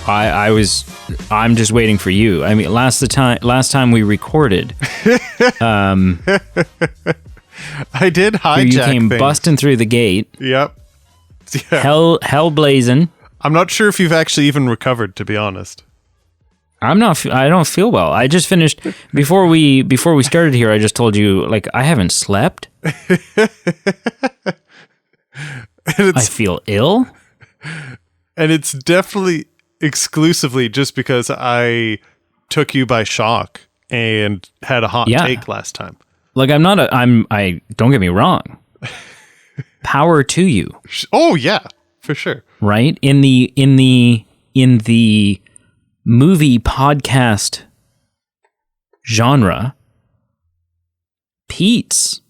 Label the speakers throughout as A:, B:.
A: I'm just waiting for you. I mean, last time we recorded,
B: I did hijack
A: you came
B: things.
A: busting through the gate.
B: Yep. Yeah.
A: Hell blazing.
B: I'm not sure if you've actually even recovered, to be honest.
A: I don't feel well. I just finished before we started here. I just told you, like, I haven't slept. I feel ill.
B: And it's definitely exclusively just because I took you by shock and had a hot take last time.
A: Like, I don't get me wrong. Power to you.
B: Oh yeah, for sure.
A: Right? In the movie podcast genre, Pete's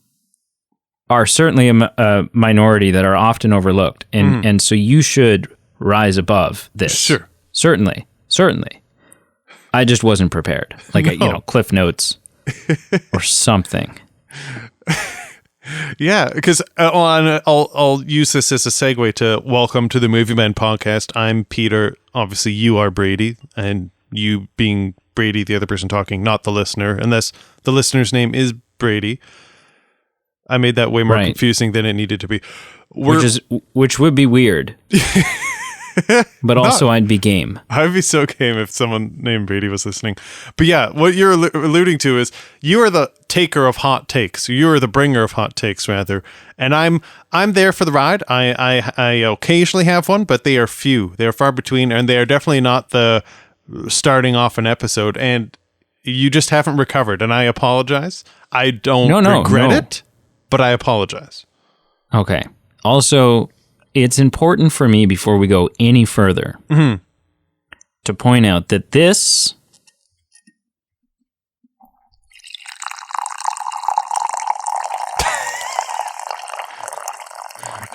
A: are certainly a minority that are often overlooked. And so you should rise above this.
B: Sure.
A: Certainly. I just wasn't prepared. Like, Cliff Notes or something.
B: Yeah, because I'll use this as a segue to welcome to the Movie Men podcast. I'm Peter. Obviously, you are Brady, and you being Brady, the other person talking, not the listener, unless the listener's name is Brady. I made that way more confusing than it needed to be.
A: Which would be weird. But also, I'd be game.
B: I'd be so game if someone named Brady was listening. But yeah, what you're alluding to is you are the taker of hot takes. You are the bringer of hot takes, rather. And I'm there for the ride. I occasionally have one, but they are few. They are far between, and they are definitely not the starting off an episode. And you just haven't recovered, and I apologize. I don't regret it, but I apologize.
A: Okay. Also, it's important for me before we go any further to point out that this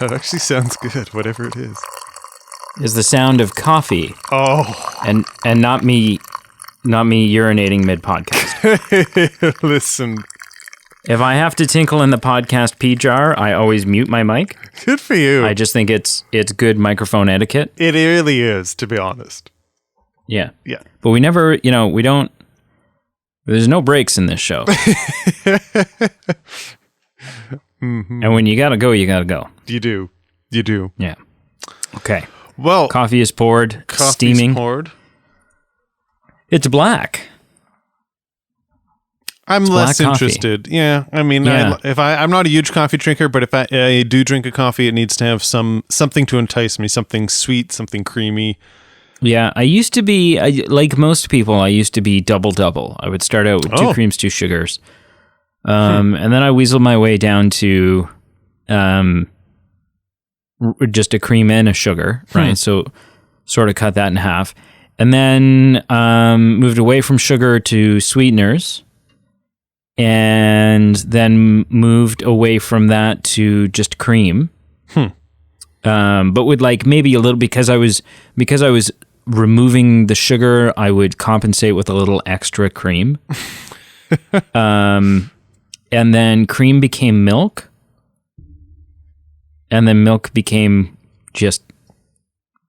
B: that actually sounds good, whatever it is
A: the sound of coffee.
B: Oh,
A: and not me urinating mid podcast.
B: Listen.
A: If I have to tinkle in the podcast pee jar, I always mute my mic.
B: Good for you.
A: I just think it's good microphone etiquette.
B: It really is, to be honest.
A: Yeah.
B: Yeah.
A: But we never, we don't, there's no breaks in this show. And when you gotta go, you gotta go.
B: You do.
A: Yeah. Okay.
B: Well.
A: Coffee is poured, steaming.
B: Poured.
A: It's black.
B: I'm less interested.
A: Coffee.
B: Yeah, I mean,
A: Yeah.
B: I'm not a huge coffee drinker, but if I do drink a coffee, it needs to have something to entice me, something sweet, something creamy.
A: Yeah, I used to be like most people. I used to be double. I would start out with 2 creams, 2 sugars, and then I weaseled my way down to just a cream and a sugar. Right, so sort of cut that in half, and then moved away from sugar to sweeteners. And then moved away from that to just cream. But with like maybe a little, because I was removing the sugar, I would compensate with a little extra cream. And then cream became milk. And then milk became just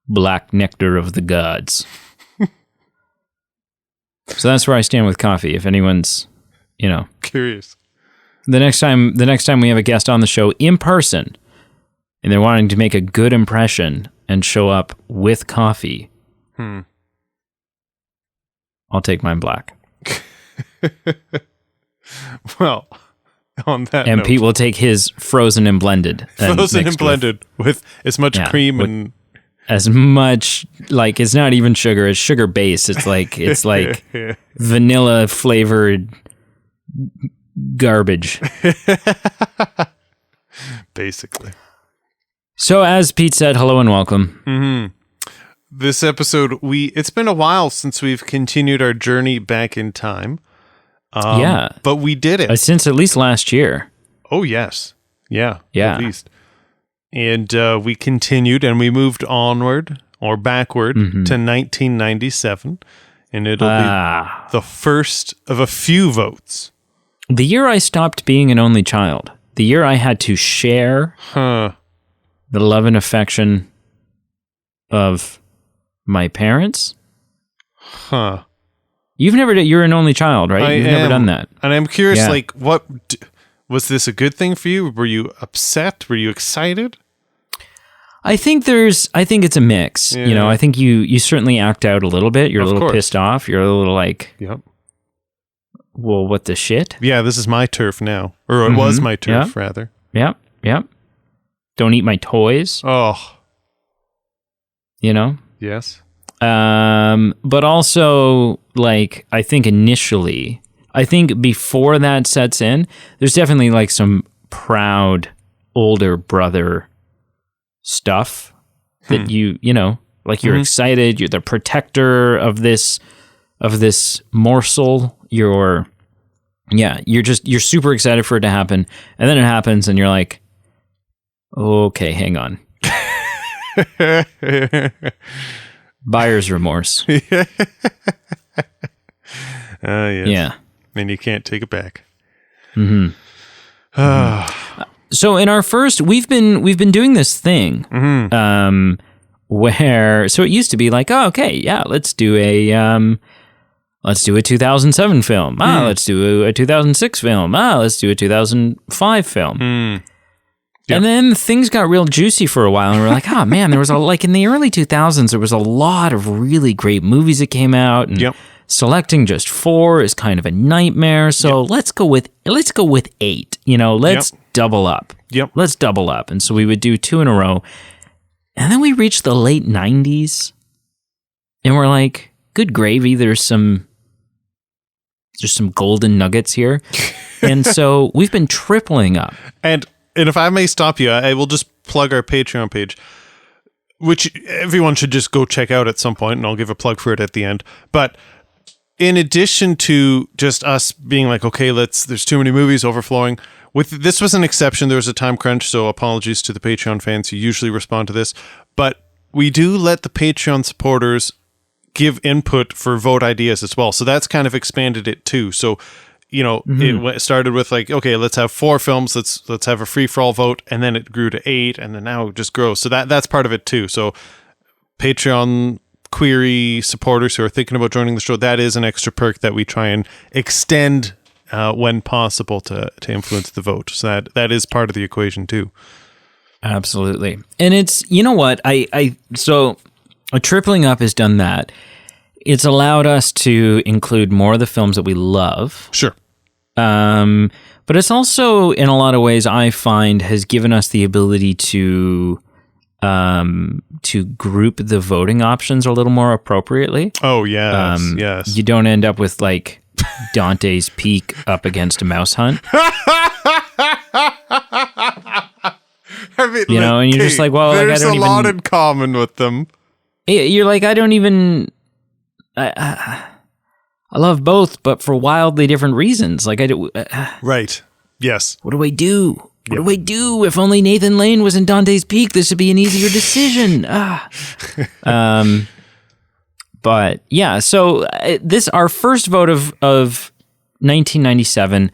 A: black nectar of the gods. So that's where I stand with coffee. If anyone's
B: Curious.
A: The next time we have a guest on the show in person and they're wanting to make a good impression and show up with coffee, I'll take mine black.
B: Well, on that
A: and
B: note,
A: Pete will take his frozen and blended.
B: Frozen and blended with as much cream and
A: as much, like, it's not even sugar, it's sugar base. It's like vanilla flavored garbage.
B: Basically.
A: So as Pete said, hello and welcome.
B: This episode, it's been a while since we've continued our journey back in time. But we did it.
A: Since at least last year.
B: Oh, yes. Yeah.
A: Yeah.
B: At least. And we continued and we moved onward or backward to 1997. And it'll be the first of a few votes.
A: The year I stopped being an only child. The year I had to share the love and affection of my parents
B: Huh.
A: You've never you're an only child, right? You've never done that.
B: And I'm curious,
A: Yeah.
B: like, was this a good thing for you? Were you upset? Were you excited?
A: I think it's a mix.
B: Yeah.
A: You know, I think you certainly act out a little bit. You're a little
B: course.
A: pissed off. You're a little like,
B: Yep.
A: well, what the shit?
B: Yeah, this is my turf now. Or it was my turf, rather.
A: Yep. Don't eat my toys,
B: Oh,
A: you know?
B: yes.
A: But also, like, I think before that sets in, there's definitely like some proud older brother stuff that you know, like you're excited, you're the protector of this morsel. You're super excited for it to happen. And then it happens and you're like, okay, hang on. Buyer's remorse.
B: Yes.
A: Yeah.
B: And you can't take it back.
A: So in our first, we've been doing this thing, where, so it used to be like, oh, okay, yeah, let's do a 2007 film. Let's do a 2006 film. Let's do a 2005 film.
B: Yep.
A: And then things got real juicy for a while, and we're like, oh man, there was like in the early 2000s, there was a lot of really great movies that came out, and selecting just 4 is kind of a nightmare. So let's go with 8. You know, let's double up. Let's double up. And so we would do 2 in a row, and then we reached the late 90s, and we're like, good gravy. There's some golden nuggets here, and so we've been tripling up.
B: And if I may stop you, I will just plug our Patreon page, which everyone should just go check out at some point, and I'll give a plug for it at the end. But in addition to just us being like, okay, there's too many movies overflowing, this was an exception. There was a time crunch, so apologies to the Patreon fans who usually respond to this. But we do let the Patreon supporters give input for vote ideas as well. So that's kind of expanded it too. So, you know, it started with like, okay, let's have 4 films. Let's have a free-for-all vote. And then it grew to 8, and then now it just grows. So that's part of it too. So Patreon query supporters who are thinking about joining the show, that is an extra perk that we try and extend when possible to influence the vote. So that is part of the equation too.
A: Absolutely. And it's, you know what, so a tripling up has done that. It's allowed us to include more of the films that we love.
B: Sure.
A: But it's also, in a lot of ways, I find, has given us the ability to group the voting options a little more appropriately.
B: Oh, yes, yes.
A: You don't end up with, like, Dante's Peak up against a Mouse Hunt.
B: I mean,
A: you know, and you're just like, well, like, I don't
B: there's a lot in common with them.
A: You're like, I don't even... I love both, but for wildly different reasons. Like, I do...
B: Right. Yes.
A: What do I do? What do I do? If only Nathan Lane was in Dante's Peak, this would be an easier decision. But yeah, so our first vote of 1997,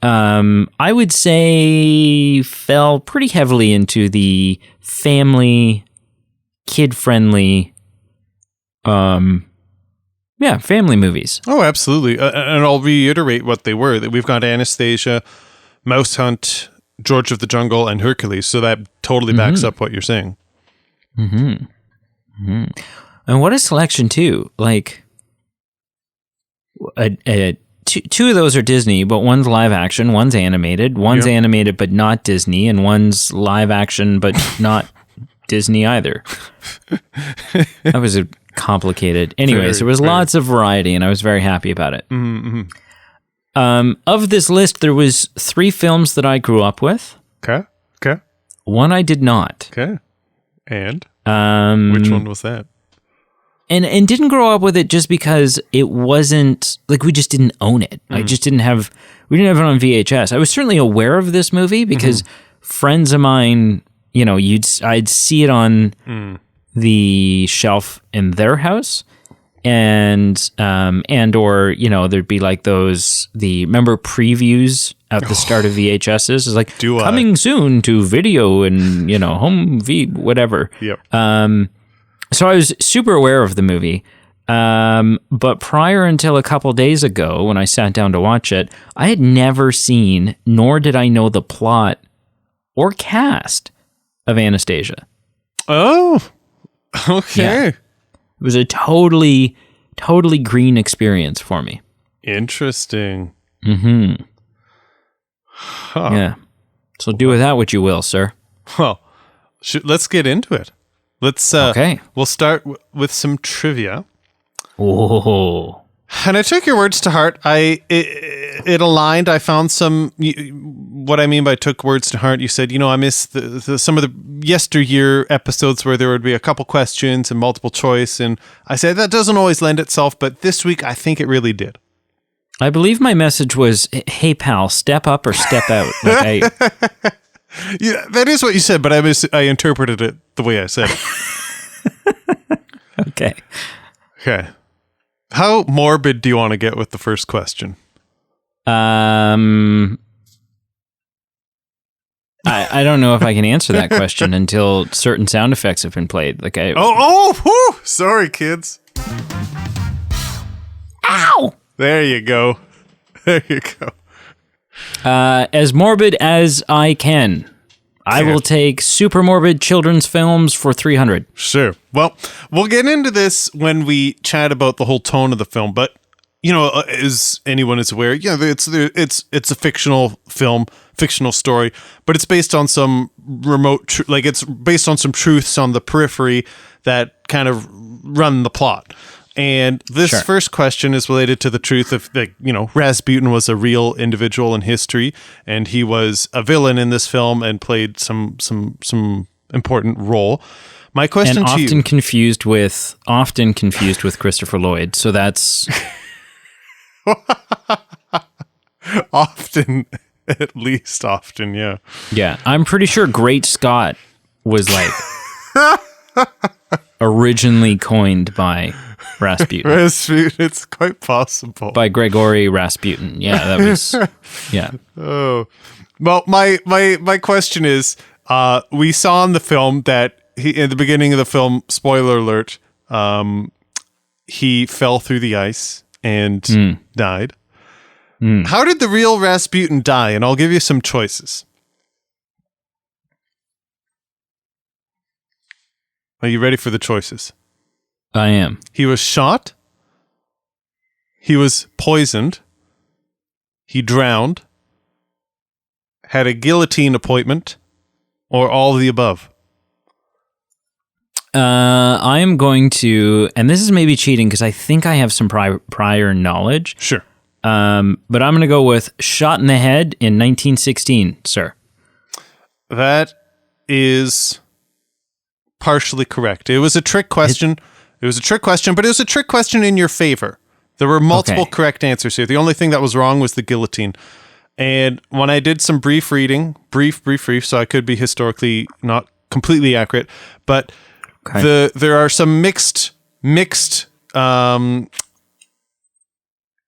A: I would say fell pretty heavily into the family, kid-friendly, family movies.
B: Oh, absolutely. And I'll reiterate what they were. That we've got Anastasia, Mouse Hunt, George of the Jungle, and Hercules. So that totally backs up what you're saying.
A: And what a selection too! Like, two of those are Disney, but one's live action, one's animated. One's animated but not Disney, and one's live action but not Disney either. That was a complicated. Anyways, there was lots of variety, and I was very happy about it. Of this list, there was 3 films that I grew up with.
B: Okay.
A: One I did not.
B: Okay. And which one was that?
A: And didn't grow up with it just because it wasn't, like, we just didn't own it. We didn't have it on VHS. I was certainly aware of this movie because friends of mine, you know, I'd see it on the shelf in their house, and or, you know, there'd be like remember previews at the start of VHSs? It's like, coming soon to video and, you know, home whatever.
B: Yep.
A: So I was super aware of the movie. But prior until a couple days ago, when I sat down to watch it, I had never seen, nor did I know the plot or cast of Anastasia.
B: Oh, okay.
A: Yeah. It was a totally green experience for me.
B: Interesting.
A: Mm-hmm.
B: Huh.
A: Yeah. So do with that what you will, sir.
B: Well, let's get into it.
A: Okay.
B: We'll start with some trivia.
A: Oh.
B: And I took your words to heart. It aligned. I found some. What I mean by took words to heart, you said, I miss some of the yesteryear episodes where there would be a couple questions and multiple choice. And I said that doesn't always lend itself, but this week I think it really did.
A: I believe my message was, "Hey pal, step up or step out."
B: Yeah, that is what you said, but I interpreted it the way I said it.
A: Okay.
B: Okay. How morbid do you want to get with the first question?
A: I don't know if I can answer that question until certain sound effects have been played. Like
B: whew, sorry, kids.
A: Ow!
B: There you go. There you go.
A: As morbid as I can. I will take super morbid children's films for 300.
B: Sure. Well, we'll get into this when we chat about the whole tone of the film, but as anyone is aware, it's a fictional film, fictional story, but it's based on some remote it's based on some truths on the periphery that kind of run the plot. And this first question is related to the truth of Rasputin was a real individual in history, and he was a villain in this film and played some important role. My question
A: and
B: to you,
A: often confused with Christopher Lloyd. So that's
B: often, at least often, yeah.
A: Yeah, I'm pretty sure Great Scott was originally coined by Rasputin.
B: It's quite possible.
A: By Gregory Rasputin. Yeah, that was, yeah.
B: Oh, well, my question is, we saw in the film that in the beginning of the film, spoiler alert, he fell through the ice and died. How did the real Rasputin die? And I'll give you some choices. Are you ready for the choices?
A: I am.
B: He was shot. He was poisoned. He drowned. Had a guillotine appointment. Or all of the above.
A: I am going to, and this is maybe cheating because I think I have some prior knowledge.
B: Sure.
A: But I'm going to go with shot in the head in 1916, sir.
B: That is partially correct. It was a trick question. It was a trick question, but it was a trick question in your favor. There were multiple correct answers here. The only thing that was wrong was the guillotine. And when I did some brief reading, brief, so I could be historically not completely accurate, but there are some mixed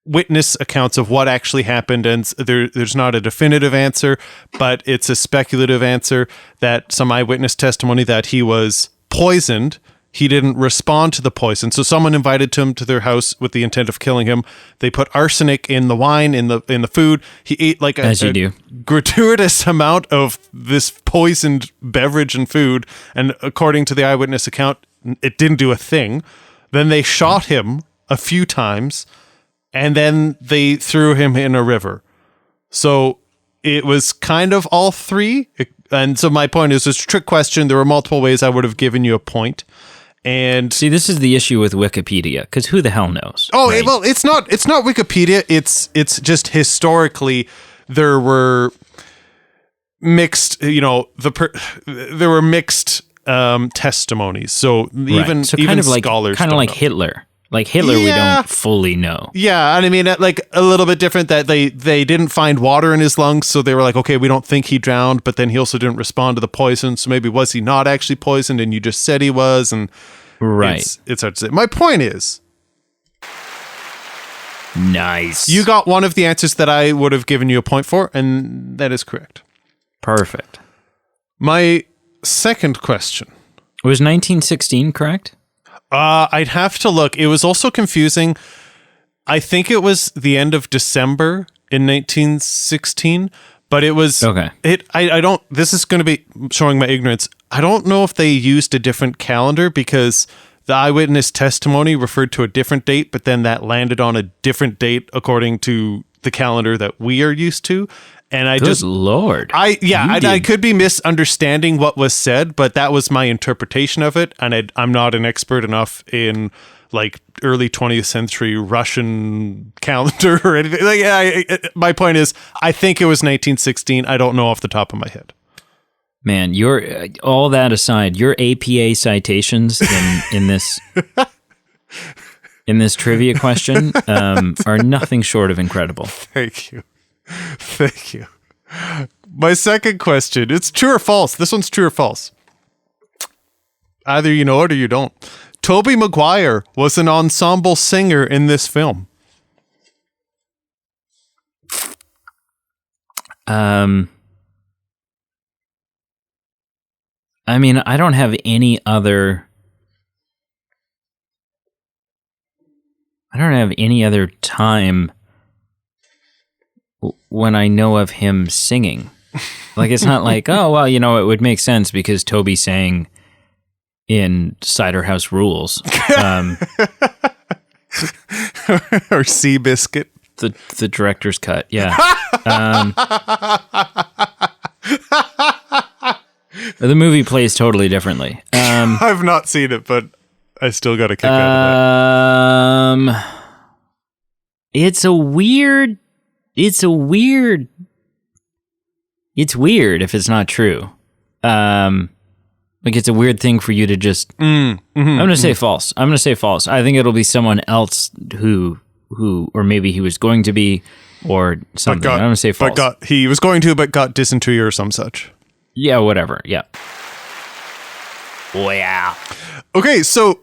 B: witness accounts of what actually happened, and there's not a definitive answer, but it's a speculative answer that some eyewitness testimony that he was poisoned. He didn't respond to the poison, so someone invited him to their house with the intent of killing him. They put arsenic in the wine, in the food. He ate like a gratuitous amount of this poisoned beverage and food, and according to the eyewitness account, it didn't do a thing. Then they shot him a few times, and then they threw him in a river. So it was kind of all three. And so my point is, it's a trick question. There were multiple ways I would have given you a point. And
A: see, this is the issue with Wikipedia, because who the hell knows?
B: Oh, right? Well, it's not Wikipedia. It's just historically there were mixed. There were mixed testimonies. So even
A: kind of
B: scholars,
A: kind of like Hitler. Like Hitler, we don't fully know.
B: Yeah, and I mean, like a little bit different that they didn't find water in his lungs, so they were like, okay, we don't think he drowned, but then he also didn't respond to the poison, so maybe was he not actually poisoned, and you just said he was, and
A: right.
B: It's hard to say. My point is,
A: nice.
B: You got one of the answers that I would have given you a point for, and that is correct.
A: Perfect.
B: My second question.
A: Was 1916 correct?
B: I'd have to look. It was also confusing. I think it was the end of December in 1916, but it was
A: Okay.
B: I don't. This is going to be showing my ignorance. I don't know if they used a different calendar because the eyewitness testimony referred to a different date, but then that landed on a different date according to the calendar that we are used to. And I
A: Good Lord.
B: I could be misunderstanding what was said, but that was my interpretation of it. And I'm not an expert enough in like early 20th century Russian calendar or anything. My point is, I think it was 1916. I don't know off the top of my head.
A: Man, all that aside, your APA citations in this in this trivia question are nothing short of incredible.
B: Thank you. Thank you. My second question, it's true or false. This one's true or false. Either you know it or you don't. Tobey Maguire was an ensemble singer in this film.
A: I mean, I don't have any other time when I know of him singing. Like, it's not like, oh, well, you know, it would make sense because Toby sang in Cider House Rules.
B: Or Seabiscuit.
A: The director's cut, yeah. The movie plays totally differently.
B: I've not seen it, but I still got a kick out of that.
A: It's weird if it's not true. Like, it's a weird thing for you to just... I'm going to say false. I think it'll be someone else who or maybe he was going to be, or something. I'm going to say false.
B: He was going to, but got dysentery or some such.
A: Yeah, whatever. Yeah. Oh, yeah.
B: Okay, so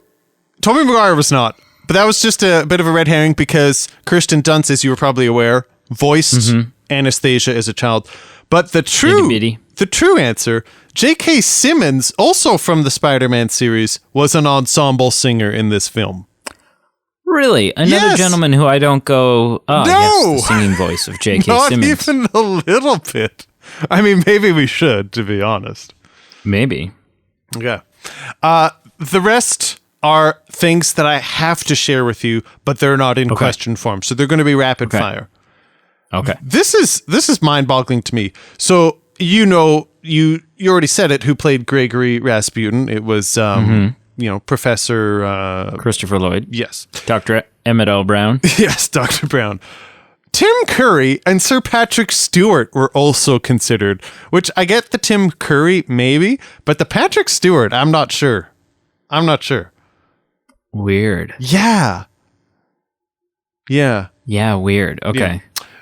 B: Tobey Maguire was not, but that was just a bit of a red herring because Kirsten Dunst, as you were probably aware, voiced Anastasia as a child. But the true answer, J.K. Simmons, also from the Spider-Man series, was an ensemble singer in this film.
A: Really? Another gentleman who I don't go, oh,
B: no!
A: Yes, the singing voice of J.K.
B: Not
A: Simmons.
B: even a little bit. I mean, maybe we should, to be honest.
A: Maybe.
B: Yeah. The rest are things that I have to share with you, but they're not in question form. So they're going to be rapid fire.
A: Okay.
B: This is mind-boggling to me. So, you know, you already said it, who played Gregory Rasputin. It was, Professor...
A: Christopher Lloyd.
B: Yes.
A: Dr. Emmett L. Brown.
B: Yes, Dr. Brown. Tim Curry and Sir Patrick Stewart were also considered, which I get the Tim Curry, maybe, but the Patrick Stewart, I'm not sure.
A: Weird.
B: Yeah.
A: Yeah, weird. Okay.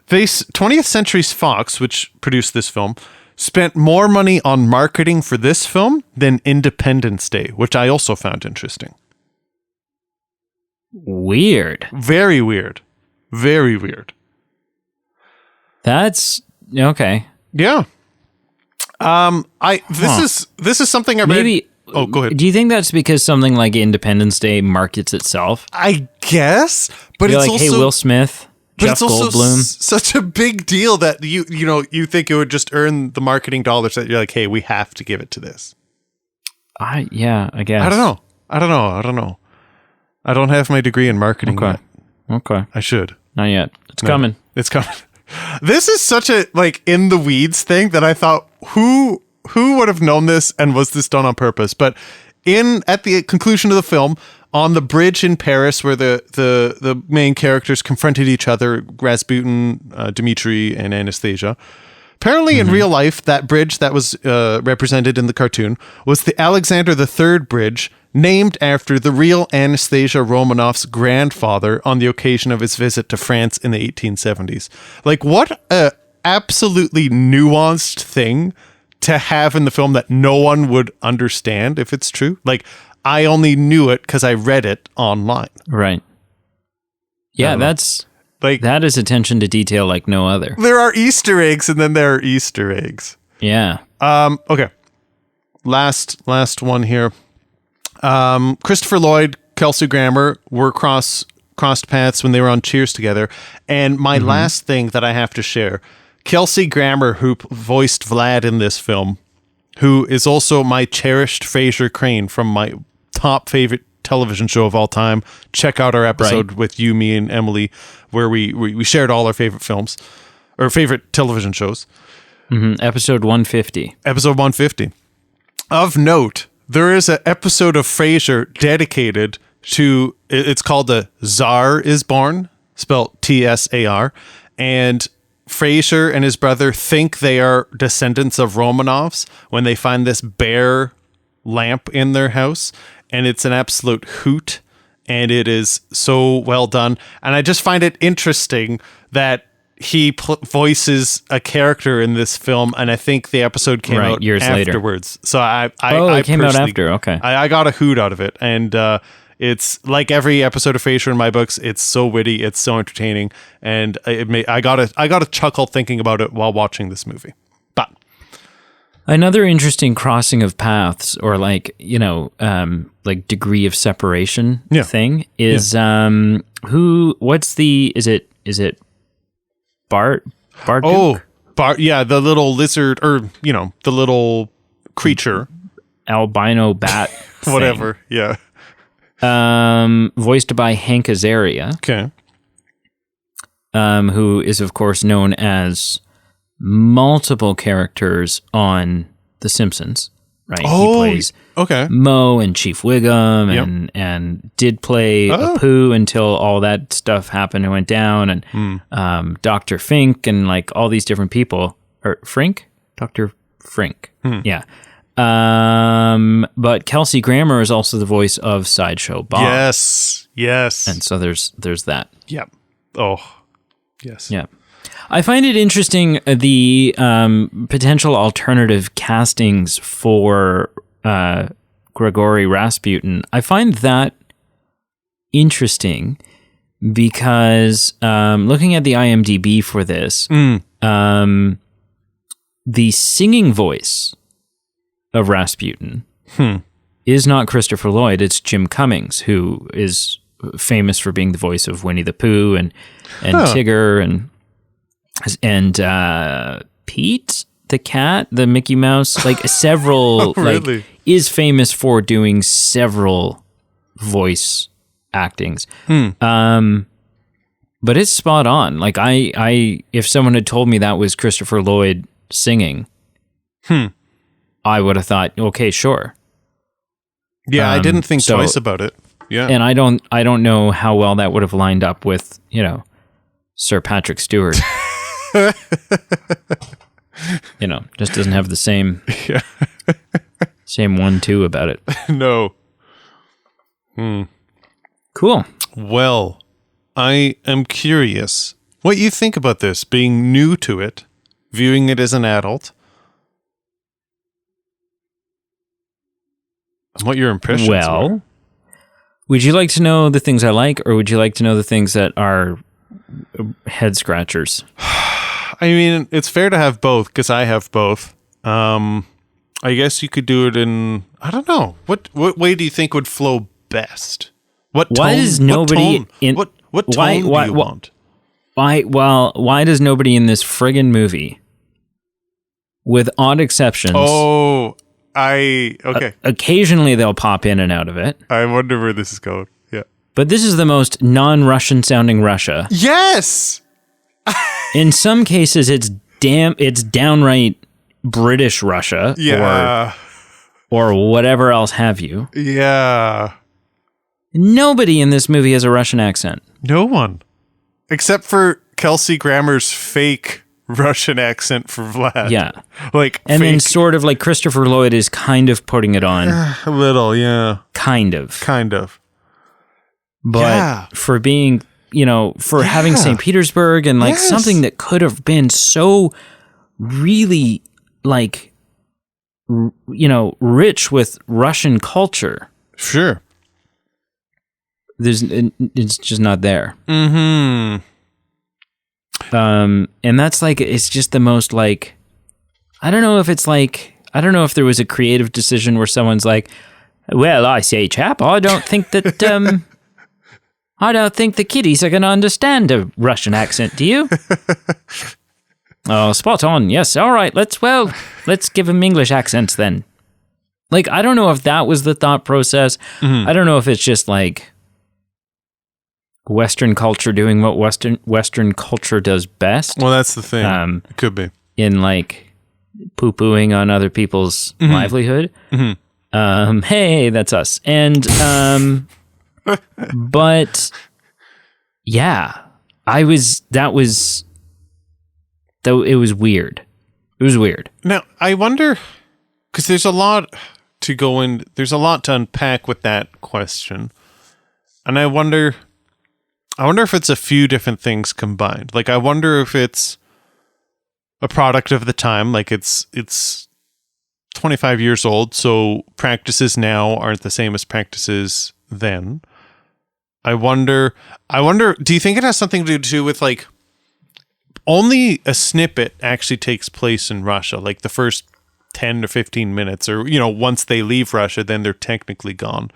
B: Yeah. 20th Century Fox, which produced this film, spent more money on marketing for this film than Independence Day, which I also found interesting.
A: Weird.
B: Very weird. Very weird.
A: That's okay.
B: Yeah. This is something I read.
A: Maybe.
B: Oh, go ahead.
A: Do you think that's because something like Independence Day markets itself?
B: I guess, but
A: You're
B: it's
A: like,
B: also,
A: hey, Will Smith,
B: but
A: Jeff
B: it's also
A: Goldblum.
B: Such a big deal that you think it would just earn the marketing dollars that you're like, hey, we have to give it to this.
A: I guess.
B: I don't know. I don't have my degree in marketing yet.
A: Okay.
B: I should.
A: Not yet. It's coming.
B: It's coming. This is such a in the weeds thing that I thought who would have known this, and was this done on purpose? But at the conclusion of the film, on the bridge in Paris where the main characters confronted each other, Rasputin, Dmitri, and Anastasia. Apparently, in real life, that bridge that was represented in the cartoon was the Alexander III Bridge, named after the real Anastasia Romanov's grandfather on the occasion of his visit to France in the 1870s. Like, what a absolutely nuanced thing to have in the film that no one would understand if it's true. Like, I only knew it because I read it online.
A: Right. Yeah, that is attention to detail like no other.
B: There are Easter eggs, and then there are Easter eggs.
A: Yeah.
B: Okay. Last one here. Christopher Lloyd Kelsey Grammer were crossed paths when they were on Cheers together. And my last thing that I have to share, Kelsey Grammer, who voiced Vlad in this film, who is also my cherished Frasier Crane from my top favorite television show of all time. Check out our episode with you, me, and Emily, where we shared all our favorite films or favorite television shows.
A: Episode 150.
B: Episode 150. Of note, there is an episode of Frasier dedicated to, it's called The Tsar is Born, spelled Tsar, and Frasier and his brother think they are descendants of Romanovs when they find this bare lamp in their house, and it's an absolute hoot, and it is so well done. And I just find it interesting that he voices a character in this film, and I think the episode came out
A: years
B: afterwards.
A: later.
B: So
A: it came out after. Okay,
B: I got a hoot out of it, and it's like every episode of Frasier in my books. It's so witty, it's so entertaining, and I got a chuckle thinking about it while watching this movie. But
A: another interesting crossing of paths, or like degree of separation thing is what's the is it Bart?
B: Oh, Bart, yeah, the little lizard, or the little creature,
A: albino bat,
B: whatever, yeah.
A: Voiced by Hank Azaria.
B: Okay.
A: Who is of course known as multiple characters on The Simpsons, right?
B: Oh,
A: he plays
B: okay.
A: Moe and Chief Wiggum, and did play Apu until all that stuff happened and went down, and Dr. Fink and like all these different people, or Frink? Dr. Frink. Yeah. But Kelsey Grammer is also the voice of Sideshow Bob.
B: Yes.
A: And so there's that.
B: Yep. Oh, yes.
A: Yeah. I find it interesting, the potential alternative castings for Grigory Rasputin. I find that interesting because looking at the IMDb for this, the singing voice of Rasputin is not Christopher Lloyd, it's Jim Cummings, who is famous for being the voice of Winnie the Pooh and Tigger and Pete the cat, the Mickey Mouse, like several
B: really?
A: like is famous for doing several voice actings. But it's spot on. Like I if someone had told me that was Christopher Lloyd singing, I would have thought, okay, sure.
B: Yeah, I didn't think twice about it. Yeah.
A: And I don't know how well that would have lined up with, Sir Patrick Stewart. Just doesn't have the same same 1-2 about it.
B: No.
A: Cool.
B: Well, I am curious what you think about this, being new to it, viewing it as an adult. And what your impressions were.
A: Would you like to know the things I like, or would you like to know the things that are head scratchers?
B: I mean, it's fair to have both, because I have both. I guess you could do it in, I don't know. What way do you think would flow best? What tone?
A: Why does nobody
B: what tone do you want?
A: Why does nobody in this friggin' movie, with odd exceptions, occasionally they'll pop in and out of it.
B: I wonder where this is going. Yeah.
A: But this is the most non-Russian sounding Russia.
B: Yes!
A: In some cases, it's downright British Russia.
B: Yeah.
A: Or whatever else have you.
B: Yeah.
A: Nobody in this movie has a Russian accent.
B: No one. Except for Kelsey Grammer's fake Russian accent for Vlad.
A: Yeah.
B: And
A: then sort of like Christopher Lloyd is kind of putting it on.
B: A little, yeah.
A: Kind of. But for being, for having St. Petersburg and something that could have been so really rich with Russian culture.
B: Sure.
A: It's just not there.
B: Mm-hmm.
A: And that's it's just the most I don't know if there was a creative decision where someone's like, Well, I say, chap, I don't think that I don't think the kiddies are going to understand a Russian accent, do you? Oh, spot on. Yes. All right. Let's give them English accents then. Like, I don't know if that was the thought process. Mm-hmm. I don't know if it's just like Western culture doing what Western culture does best.
B: Well, that's the thing. It could be.
A: In like poo-pooing on other people's livelihood. Mm-hmm. Hey, that's us. And, but yeah, it was weird. It was weird.
B: Now, I wonder, because there's a lot to go in, there's a lot to unpack with that question. And I wonder if it's a few different things combined. Like, I wonder if it's a product of the time, like it's 25 years old, so practices now aren't the same as practices then. I wonder, do you think it has something to do with, like, only a snippet actually takes place in Russia, like the first 10 or 15 minutes, or, you know, once they leave Russia, then they're technically gone.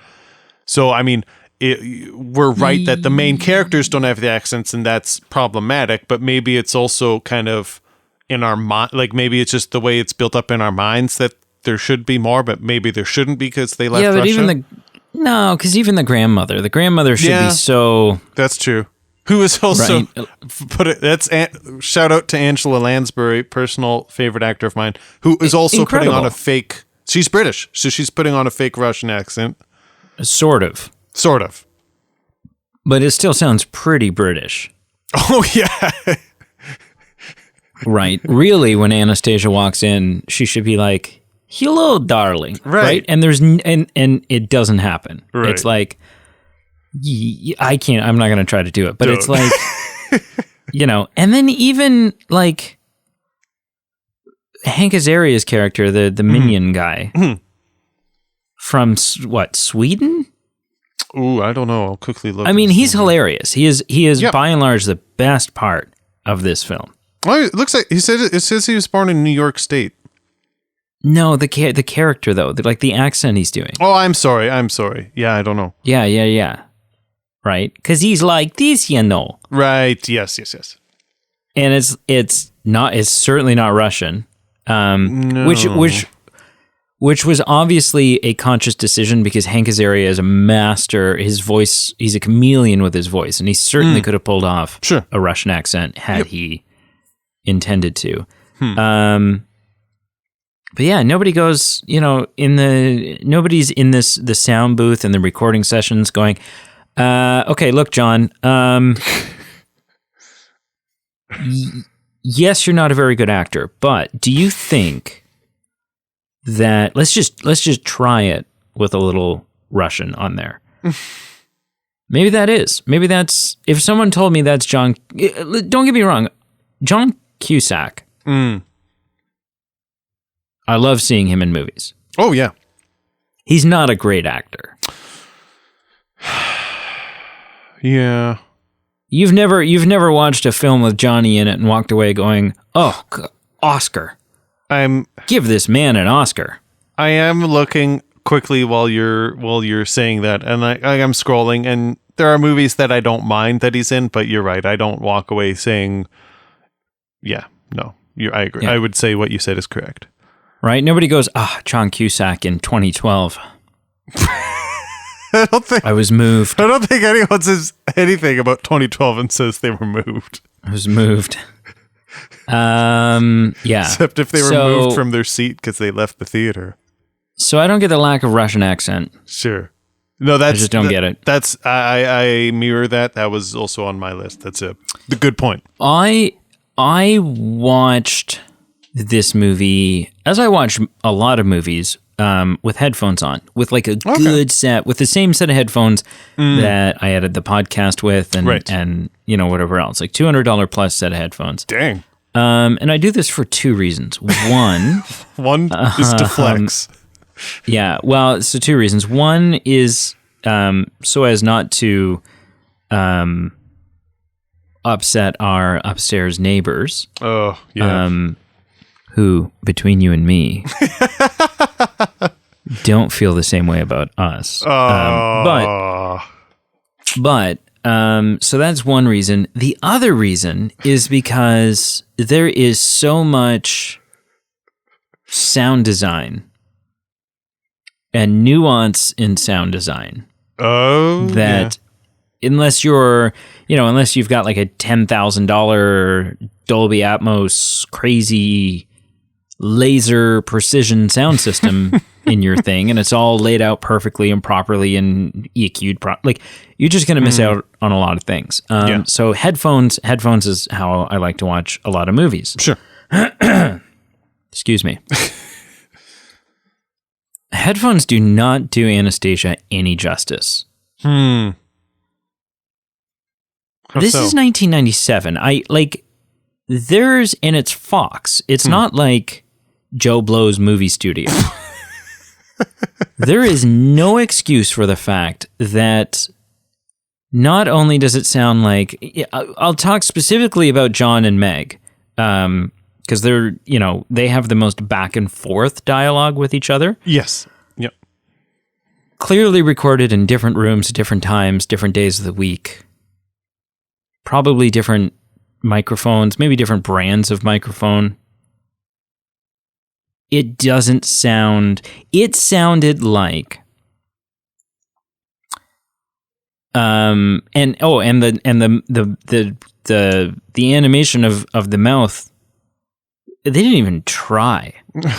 B: So, I mean, we're right that the main characters don't have the accents, and that's problematic, but maybe it's also kind of in our mind, like maybe it's just the way it's built up in our minds that there should be more, but maybe there shouldn't because they left Russia.
A: Because even the grandmother should be so...
B: That's true. Who is also... Right. Shout out to Angela Lansbury, personal favorite actor of mine, who is also putting on a fake... She's British, so she's putting on a fake Russian accent.
A: Sort of. But it still sounds pretty British.
B: Oh, yeah.
A: Right. Really, when Anastasia walks in, she should be like, "Hello, darling." Right. And there's and it doesn't happen. Right. It's like, I can't. I'm not going to try to do it. But It's like, you know. And then even like Hank Azaria's character, the minion guy, from what, Sweden?
B: Ooh, I don't know. I'll quickly look.
A: I mean, he's hilarious. He is by and large the best part of this film.
B: Well, it looks like it says he was born in New York State.
A: No, the character though, like the accent he's doing.
B: Oh, I'm sorry. Yeah, I don't know.
A: Yeah. Right, because he's like this, you know.
B: Right. Yes.
A: And it's certainly not Russian.
B: No.
A: Which was obviously a conscious decision because Hank Azaria is a master. His voice, he's a chameleon with his voice, and he certainly could have pulled off a Russian accent had he intended to. But yeah, nobody goes, you know, nobody's in the sound booth and the recording sessions going, okay, look, John, yes, you're not a very good actor, but do you think that let's just try it with a little Russian on there? Maybe that's, if someone told me that's John, don't get me wrong, John Cusack. I love seeing him in movies.
B: Oh yeah.
A: He's not a great actor.
B: Yeah.
A: You've never watched a film with Johnny in it and walked away going, "Oh, Oscar. Give this man an Oscar."
B: I am looking quickly while you're saying that, and I am scrolling, and there are movies that I don't mind that he's in, but you're right. I don't walk away saying, yeah, no. I agree. Yeah. I would say what you said is correct.
A: Right? Nobody goes, John Cusack in 2012. I was moved.
B: I don't think anyone says anything about 2012 and says they were moved.
A: I was moved. Yeah.
B: Except if they were moved from their seat because they left the theater.
A: So I don't get the lack of Russian accent.
B: Sure. No,
A: I just don't get it.
B: That's I mirror that. That was also on my list. That's the good point.
A: I watched this movie, as I watch a lot of movies, with headphones on, with like a good set, with the same set of headphones that I edited the podcast with, and you know, whatever else, like $200 plus set of headphones.
B: Dang.
A: And I do this for two reasons. One
B: is to flex.
A: Yeah. Well, so two reasons. One is so as not to upset our upstairs neighbors.
B: Oh, yeah.
A: Who, between you and me, don't feel the same way about us. But so that's one reason. The other reason is because there is so much sound design and nuance in sound design that unless you're, unless you've got like a $10,000 Dolby Atmos crazy laser precision sound system in your thing, and it's all laid out perfectly and properly and EQ'd like you're just going to miss out on a lot of things. So headphones is how I like to watch a lot of movies.
B: Sure.
A: Excuse me. Headphones do not do Anastasia any justice. This is 1997. And it's Fox. It's not like Joe Blow's movie studio. There is no excuse for the fact that not only does it sound like, I'll talk specifically about John and Meg, because they're, they have the most back and forth dialogue with each other.
B: Yes. Yep.
A: Clearly recorded in different rooms, different times, different days of the week. Probably different microphones, maybe different brands of microphone. It doesn't sound. It sounded like, the animation of the mouth. They didn't even try. They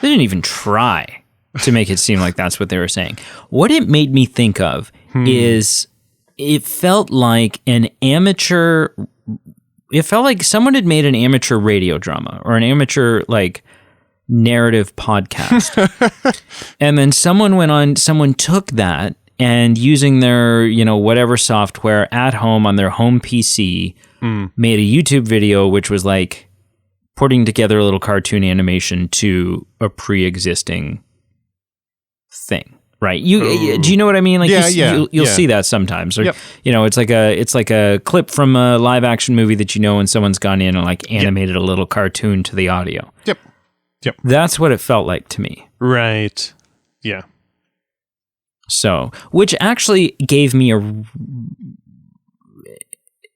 A: didn't even try to make it seem like that's what they were saying. What it made me think of is it felt like an amateur. It felt like someone had made an amateur radio drama or an amateur narrative podcast. And then someone took that and using their, whatever software at home on their home PC, made a YouTube video, which was like putting together a little cartoon animation to a pre-existing thing. Right. Do you know what I mean? Like you'll see that sometimes. Or, it's like a clip from a live action movie that and someone's gone in and animated a little cartoon to the audio.
B: Yep.
A: That's what it felt like to me.
B: Right. Yeah.
A: So, which actually gave me an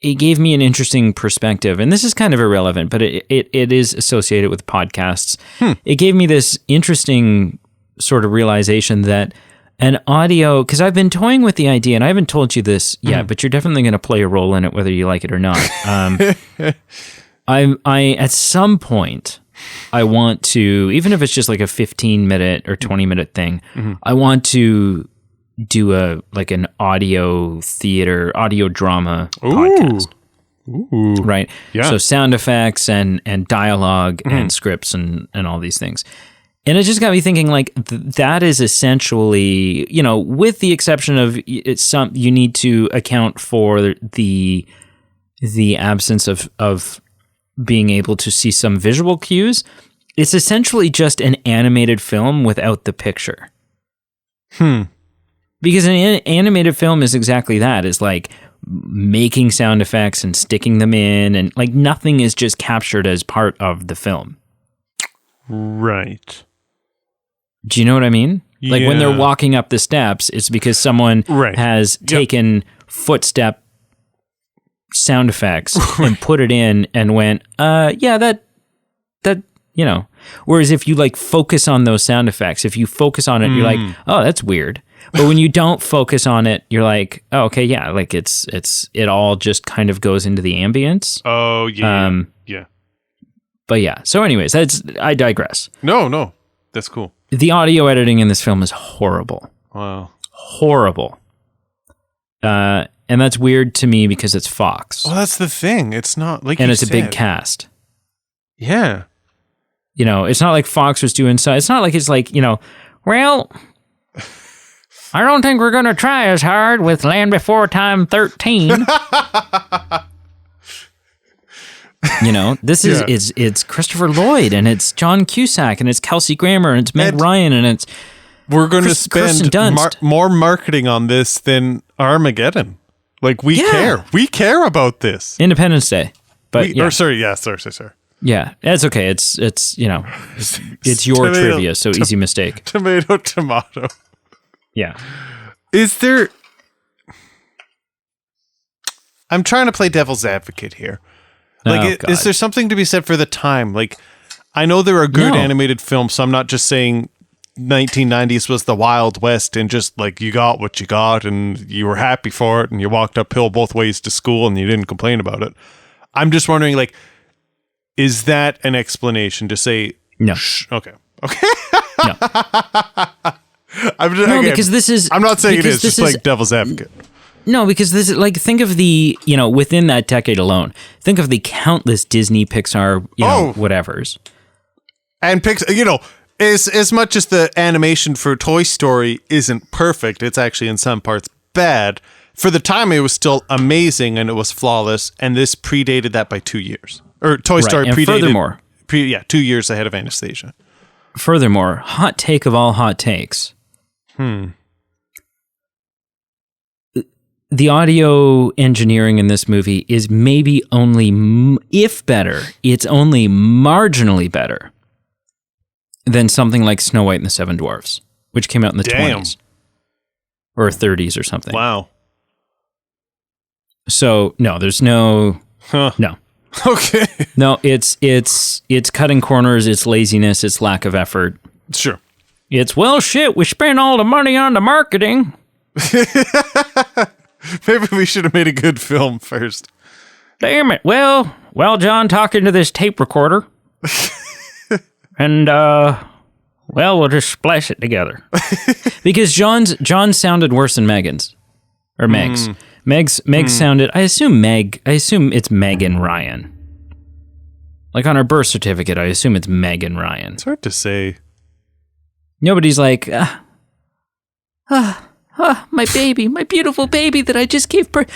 A: interesting perspective, and this is kind of irrelevant, but it is associated with podcasts. It gave me this interesting sort of realization that an audio, because I've been toying with the idea, and I haven't told you this yet, but you're definitely going to play a role in it, whether you like it or not. I at some point, I want to, even if it's just like a 15-minute or 20-minute thing, I want to do an audio drama podcast.
B: Ooh.
A: Right?
B: Yeah.
A: So sound effects and dialogue and scripts and all these things. And it just got me thinking, that is essentially, with the exception of you need to account for the absence of being able to see some visual cues. It's essentially just an animated film without the picture. Because an animated film is exactly that. It's like making sound effects and sticking them in, and nothing is just captured as part of the film.
B: Right.
A: Do you know what I mean? When they're walking up the steps, it's because someone has taken footstep sound effects and put it in and went, that, Whereas if you focus on those sound effects, if you focus on it, you're like, oh, that's weird. But when you don't focus on it, you're like, oh, okay, yeah, it all just kind of goes into the ambience.
B: Oh, yeah. Yeah.
A: But yeah. So anyways, I digress.
B: No. That's cool.
A: The audio editing in this film is horrible.
B: Wow.
A: Horrible. And that's weird to me because it's Fox.
B: Well, that's the thing. It's not like
A: and it's a big cast.
B: Yeah.
A: It's not like Fox was doing so. It's not like it's well, I don't think we're going to try as hard with Land Before Time 13. This is it's Christopher Lloyd and it's John Cusack and it's Kelsey Grammer and it's Meg Ryan and
B: we're going to spend more marketing on this than Armageddon. We care about this.
A: Independence Day, but
B: sorry.
A: Yeah, that's okay. It's it's your
B: Tomato,
A: trivia, so easy mistake.
B: Tomato.
A: Yeah.
B: Is there... I'm trying to play devil's advocate here. Like, is there something to be said for the time? Like, I know there are good animated films, so I'm not just saying 1990s was the Wild West and just, like, you got what you got and you were happy for it and you walked uphill both ways to school and you didn't complain about it. I'm just wondering, like, is that an explanation to say...
A: No.
B: Okay.
A: No.
B: Because
A: this is...
B: I'm not saying it is, just like devil's advocate.
A: No, because this is, like, think of the, within that decade alone, think of the countless Disney, Pixar, whatevers.
B: And Pixar, as much as the animation for Toy Story isn't perfect, it's actually in some parts bad. For the time, it was still amazing and it was flawless, and this predated that by 2 years. Or Toy Story predated...
A: Furthermore...
B: 2 years ahead of Anastasia.
A: Furthermore, hot take of all hot takes. The audio engineering in this movie is maybe only, if better, it's only marginally better than something like Snow White and the Seven Dwarfs, which came out in the 20s. Or 30s or something.
B: Wow.
A: So, no, there's no... No.
B: Okay.
A: No, it's cutting corners, it's laziness, it's lack of effort.
B: Sure.
A: It's, well, shit, we spent all the money on the marketing.
B: Maybe we should have made a good film first.
A: Damn it. Well, John, talking to this tape recorder. And, we'll just splash it together. Because John's sounded worse than Megan's. Or Meg's. Meg's sounded, I assume it's Megan Ryan. Like on her birth certificate, I assume it's Megan Ryan.
B: It's hard to say.
A: Nobody's like, my baby, my beautiful baby that I just gave birth.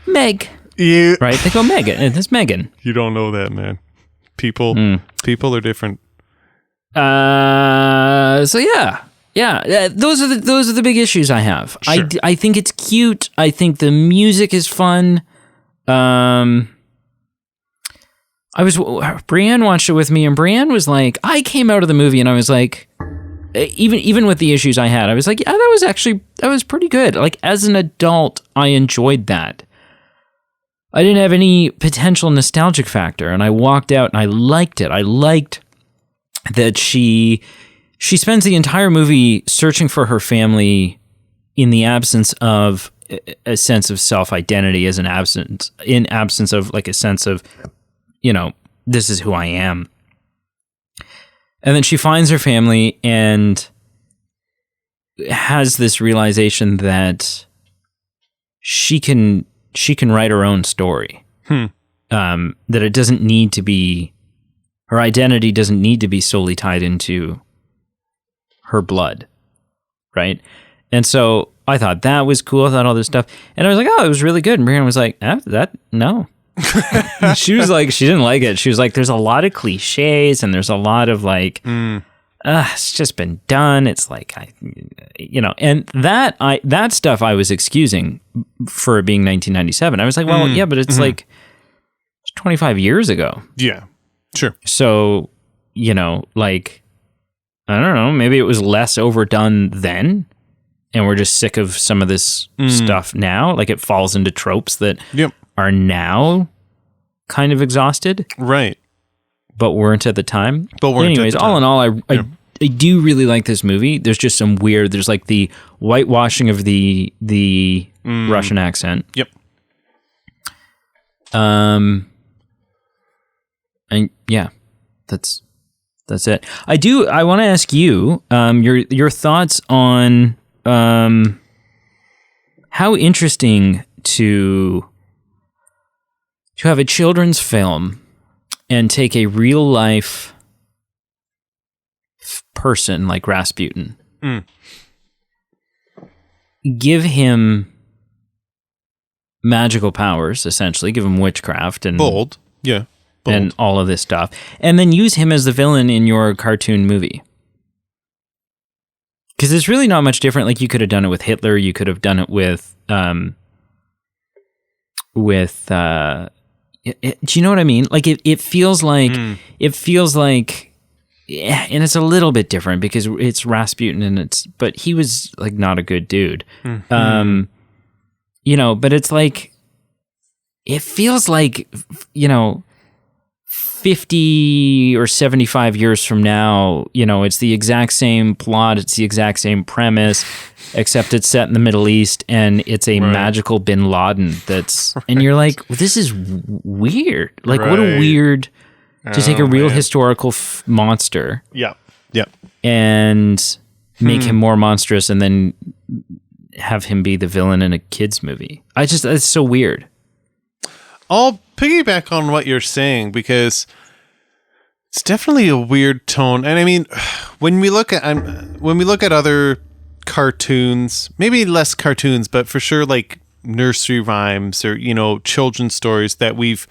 A: Meg.
B: Yeah.
A: Right? They go Megan. It's Megan.
B: You don't know that, man. People are different.
A: So yeah. Yeah, those are the big issues I have. Sure. I think it's cute. I think the music is fun. Brienne watched it with me, and Brienne was like, I came out of the movie and I was like, even with the issues I had, I was like, yeah, that was pretty good. Like, as an adult, I enjoyed that. I didn't have any potential nostalgic factor, and I walked out and I liked it. I liked that she spends the entire movie searching for her family in the absence of a sense of self-identity, in absence of like a sense of, this is who I am. And then she finds her family and has this realization that she can write her own story. That it doesn't need to be, her identity doesn't need to be solely tied into her blood, right? And so I thought that was cool. I thought all this stuff, and I was like, "Oh, it was really good." And Brianna was like, no." She was like, she didn't like it. She was like, "There's a lot of cliches, and there's a lot of like, it's just been done." It's like, and that stuff I was excusing for it being 1997. I was like, well, yeah, but it's like it's 25 years ago.
B: Yeah, sure.
A: So, like, I don't know, maybe it was less overdone then, and we're just sick of some of this stuff now. Like, it falls into tropes that are now kind of exhausted.
B: Right.
A: But weren't at the time. Anyways, all in all, I do really like this movie. There's just some weird, there's like the whitewashing of the Russian accent.
B: Yep.
A: And yeah, that's it. I want to ask you, your thoughts on, how interesting to have a children's film and take a real life person like Rasputin, give him magical powers, essentially, give him witchcraft and
B: bold.
A: And all of this stuff, and then use him as the villain in your cartoon movie. Because it's really not much different. Like, you could have done it with Hitler. You could have done it with do you know what I mean? Like it feels like yeah, and it's a little bit different because it's Rasputin but he was like not a good dude. Mm-hmm. But it's like, it feels like, 50 or 75 years from now, it's the exact same plot, it's the exact same premise, except it's set in the Middle East and it's a magical bin Laden and you're like, well, this is weird. Like, what a weird, to take a real historical monster.
B: Yeah.
A: And make him more monstrous and then have him be the villain in a kid's movie. It's so weird.
B: I'll piggyback on what you're saying because it's definitely a weird tone. And I mean, when we look at other cartoons, maybe less cartoons, but for sure like nursery rhymes or, children's stories that we've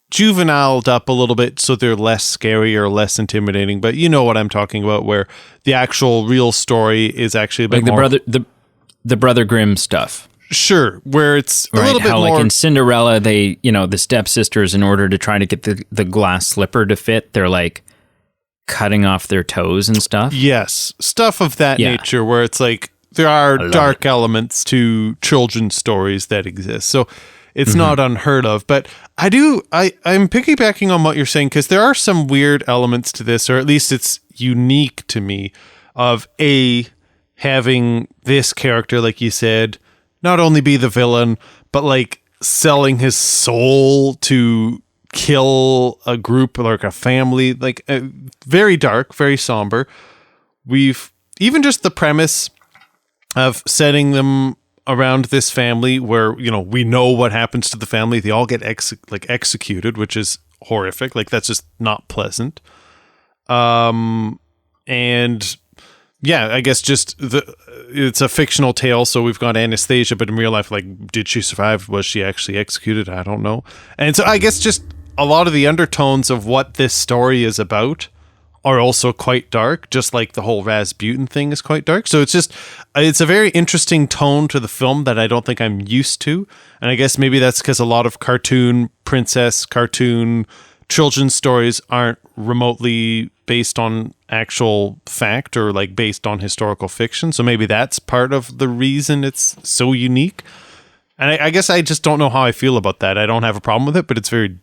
B: juveniled up a little bit so they're less scary or less intimidating, but you know what I'm talking about, where the actual real story is actually a bit
A: like
B: more
A: the Brother Grimm stuff.
B: Sure, where it's a little bit more
A: like in Cinderella, they, the stepsisters, in order to try to get the glass slipper to fit, they're like cutting off their toes and stuff.
B: Yes, stuff of that nature, where it's like there are dark elements to children's stories that exist. So it's not unheard of, but I'm piggybacking on what you're saying because there are some weird elements to this, or at least it's unique to me, of having this character, like you said, not only be the villain, but like selling his soul to kill a group, like a family, like very dark, very somber. We've even just the premise of setting them around this family where, we know what happens to the family. They all get executed, which is horrific. Like, that's just not pleasant. And yeah, I guess just it's a fictional tale. So we've got Anastasia, but in real life, like, did she survive? Was she actually executed? I don't know. And so I guess just a lot of the undertones of what this story is about are also quite dark, just like the whole Rasputin thing is quite dark. So it's a very interesting tone to the film that I don't think I'm used to. And I guess maybe that's because a lot of cartoon children's stories aren't remotely based on actual fact or like based on historical fiction. So maybe that's part of the reason it's so unique. And I guess I just don't know how I feel about that. I don't have a problem with it, but it's very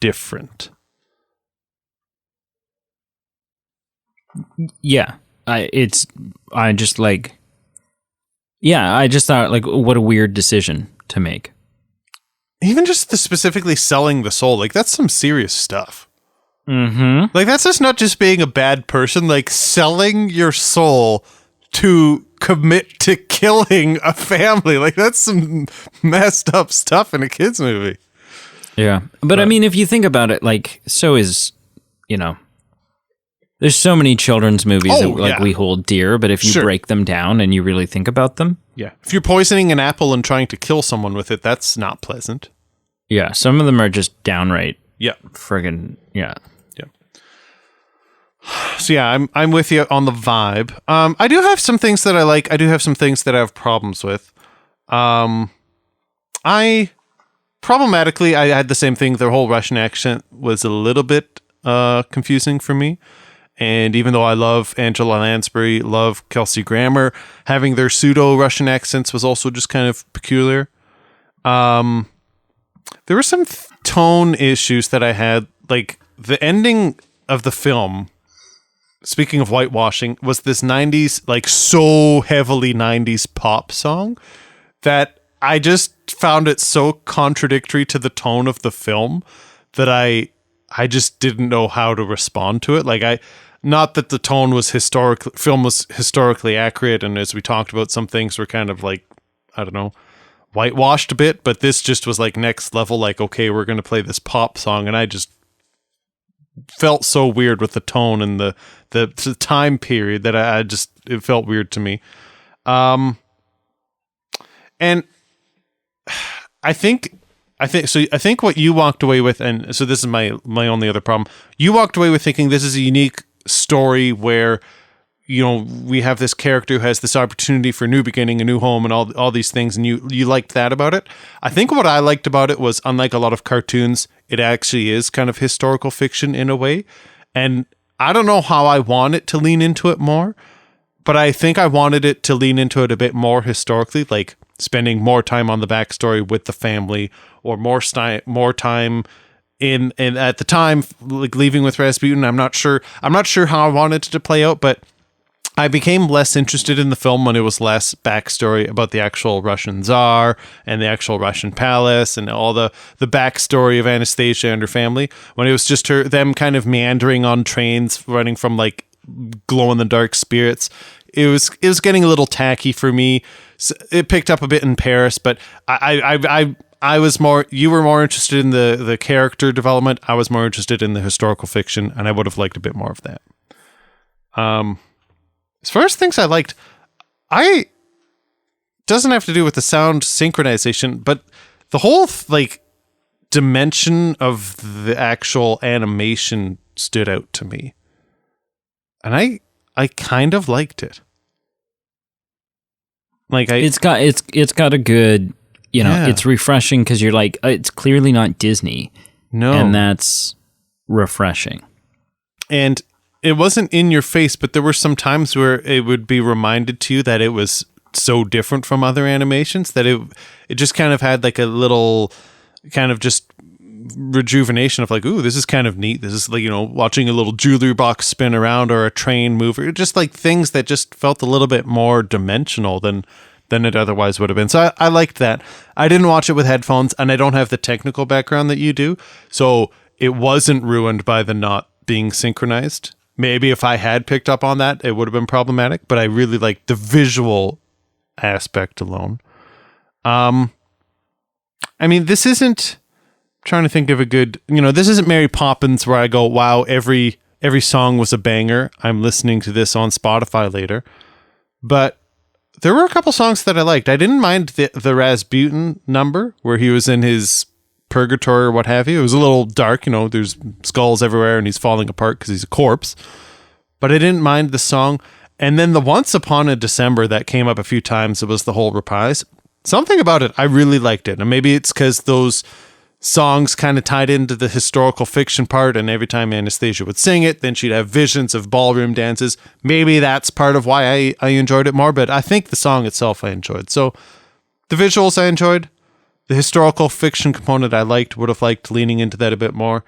B: different.
A: Yeah, I just thought, like, what a weird decision to make.
B: Even just specifically selling the soul, like, that's some serious stuff.
A: Mm-hmm.
B: Like, that's just not just being a bad person, like, selling your soul to commit to killing a family. Like, that's some messed up stuff in a kid's movie.
A: Yeah, but I mean, if you think about it, like, so is, there's so many children's movies that we hold dear, but if you break them down and you really think about them.
B: Yeah. If you're poisoning an apple and trying to kill someone with it, that's not pleasant.
A: Yeah. Some of them are just downright.
B: Yeah.
A: Friggin'. Yeah.
B: Yeah. So yeah, I'm with you on the vibe. I do have some things that I like. I do have some things that I have problems with. Problematically, I had the same thing. Their whole Russian accent was a little bit confusing for me. And even though I love Angela Lansbury, love Kelsey Grammer, having their pseudo-Russian accents was also just kind of peculiar. There were some tone issues that I had. Like, the ending of the film, speaking of whitewashing, was this 90s, like, so heavily 90s pop song that I just found it so contradictory to the tone of the film that I just didn't know how to respond to it. Like, not that the tone was film was historically accurate, and as we talked about, some things were kind of like, I don't know, whitewashed a bit, but this just was like next level, like, okay, we're going to play this pop song, and I just felt so weird with the tone and the time period that it felt weird to me. And I think what you walked away with, and so this is my only other problem. You walked away with thinking this is a unique story where, we have this character who has this opportunity for a new beginning, a new home, and all these things, and you liked that about it. I think what I liked about it was, unlike a lot of cartoons, it actually is kind of historical fiction in a way. And I don't know how I want it to lean into it more, but I think I wanted it to lean into it a bit more historically, like spending more time on the backstory with the family, or more time in at the time, like leaving with Rasputin. I'm not sure how I wanted it to play out, but I became less interested in the film when it was less backstory about the actual Russian Tsar and the actual Russian palace and all the backstory of Anastasia and her family. When it was just them kind of meandering on trains, running from like glow in the dark spirits, it was getting a little tacky for me. So it picked up a bit in Paris, but I was more. You were more interested in the character development. I was more interested in the historical fiction, and I would have liked a bit more of that. As far as things I liked, doesn't have to do with the sound synchronization, but the whole dimension of the actual animation stood out to me, and I kind of liked it. Like
A: it's got a good, it's refreshing because you're like, it's clearly not Disney, and that's refreshing. And
B: it wasn't in your face, but there were some times where it would be reminded to you that it was so different from other animations that it just kind of had like a little kind of just rejuvenation of like, ooh, this is kind of neat. This is like, watching a little jewelry box spin around or a train move, or just like things that just felt a little bit more dimensional than it otherwise would have been. So I liked that. I didn't watch it with headphones, and I don't have the technical background that you do. So it wasn't ruined by the not being synchronized. Maybe if I had picked up on that, it would have been problematic, but I really liked the visual aspect alone. I mean, this isn't, I'm trying to think of a good, this isn't Mary Poppins where I go, wow, every song was a banger. I'm listening to this on Spotify later. But there were a couple songs that I liked. I didn't mind the Rasputin number where he was in his purgatory or what have you. It was a little dark, there's skulls everywhere and he's falling apart because he's a corpse. But I didn't mind the song. And then the Once Upon a December that came up a few times, it was the whole reprise. Something about it, I really liked it. And maybe it's because those songs kind of tied into the historical fiction part, and every time Anastasia would sing it, then she'd have visions of ballroom dances. Maybe that's part of why I enjoyed it more, but I think the song itself I enjoyed. So the visuals I enjoyed. The historical fiction component I liked, would have liked leaning into that a bit more.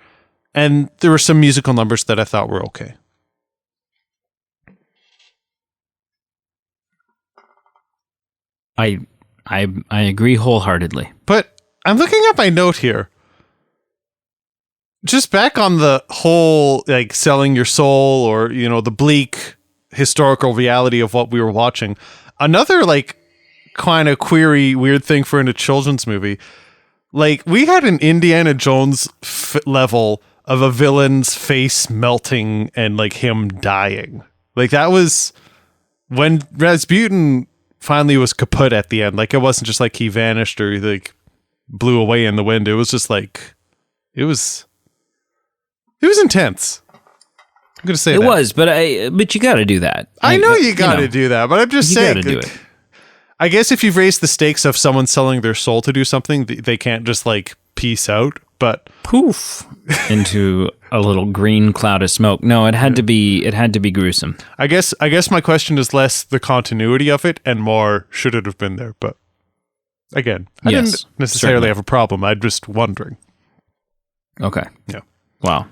B: And there were some musical numbers that I thought were okay.
A: I agree wholeheartedly.
B: But I'm looking at my note here. Just back on the whole, like, selling your soul or, the bleak historical reality of what we were watching. Another, like, kind of query, weird thing for in a children's movie. Like, we had an Indiana Jones level of a villain's face melting and, like, him dying. Like, that was when Rasputin finally was kaput at the end. Like, it wasn't just like he vanished or like blew away in the wind. It was just like, it was intense. I'm gonna say
A: it was, but you got to do that.
B: I know you got to do that, but I'm just saying. You got to do it. I guess if you've raised the stakes of someone selling their soul to do something, they can't just like peace out. But
A: poof into a little green cloud of smoke. No, it had to be gruesome.
B: I guess my question is less the continuity of it and more should it have been there. But again, I didn't necessarily have a problem. I'm just wondering.
A: Okay.
B: Yeah.
A: Wow.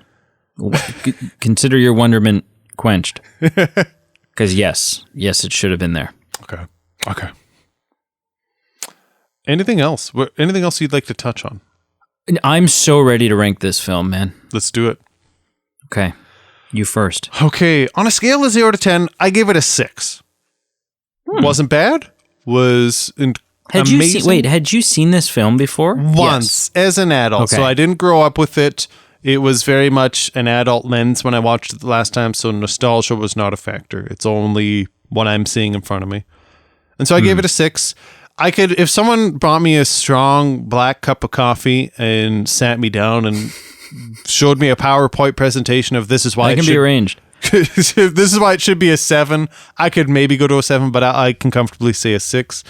A: Consider your wonderment quenched. Because yes, it should have been there.
B: Okay. Anything else? Anything else you'd like to touch on?
A: I'm so ready to rank this film, man.
B: Let's do it.
A: Okay. You first.
B: Okay. On a scale of 0 to 10, I gave it a 6. Wasn't bad. Was amazing.
A: Had you seen this film before?
B: Once, as an adult. Okay. So I didn't grow up with it. It was very much an adult lens when I watched it the last time, so nostalgia was not a factor. It's only what I'm seeing in front of me. And so I gave it a 6. I could, if someone brought me a strong black cup of coffee and sat me down and showed me a PowerPoint presentation of this is why
A: it can be arranged.
B: This is why it should be a 7. I could maybe go to a 7, but I can comfortably say a 6.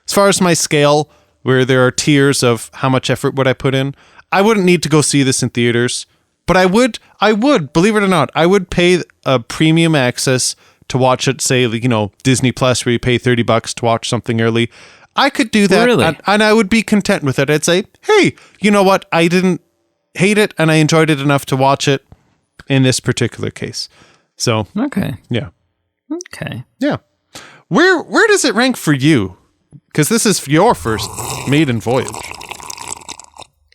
B: As far as my scale, where there are tiers of how much effort would I put in, I wouldn't need to go see this in theaters, but I would, believe it or not, I would pay a premium access to watch it, say, Disney Plus, where you pay $30 to watch something early. I could do that,
A: Really?
B: and I would be content with it. I'd say, hey, you know what? I didn't hate it, and I enjoyed it enough to watch it in this particular case. So,
A: Okay.
B: yeah.
A: Okay.
B: Yeah. Where does it rank for you? Because this is your first maiden voyage.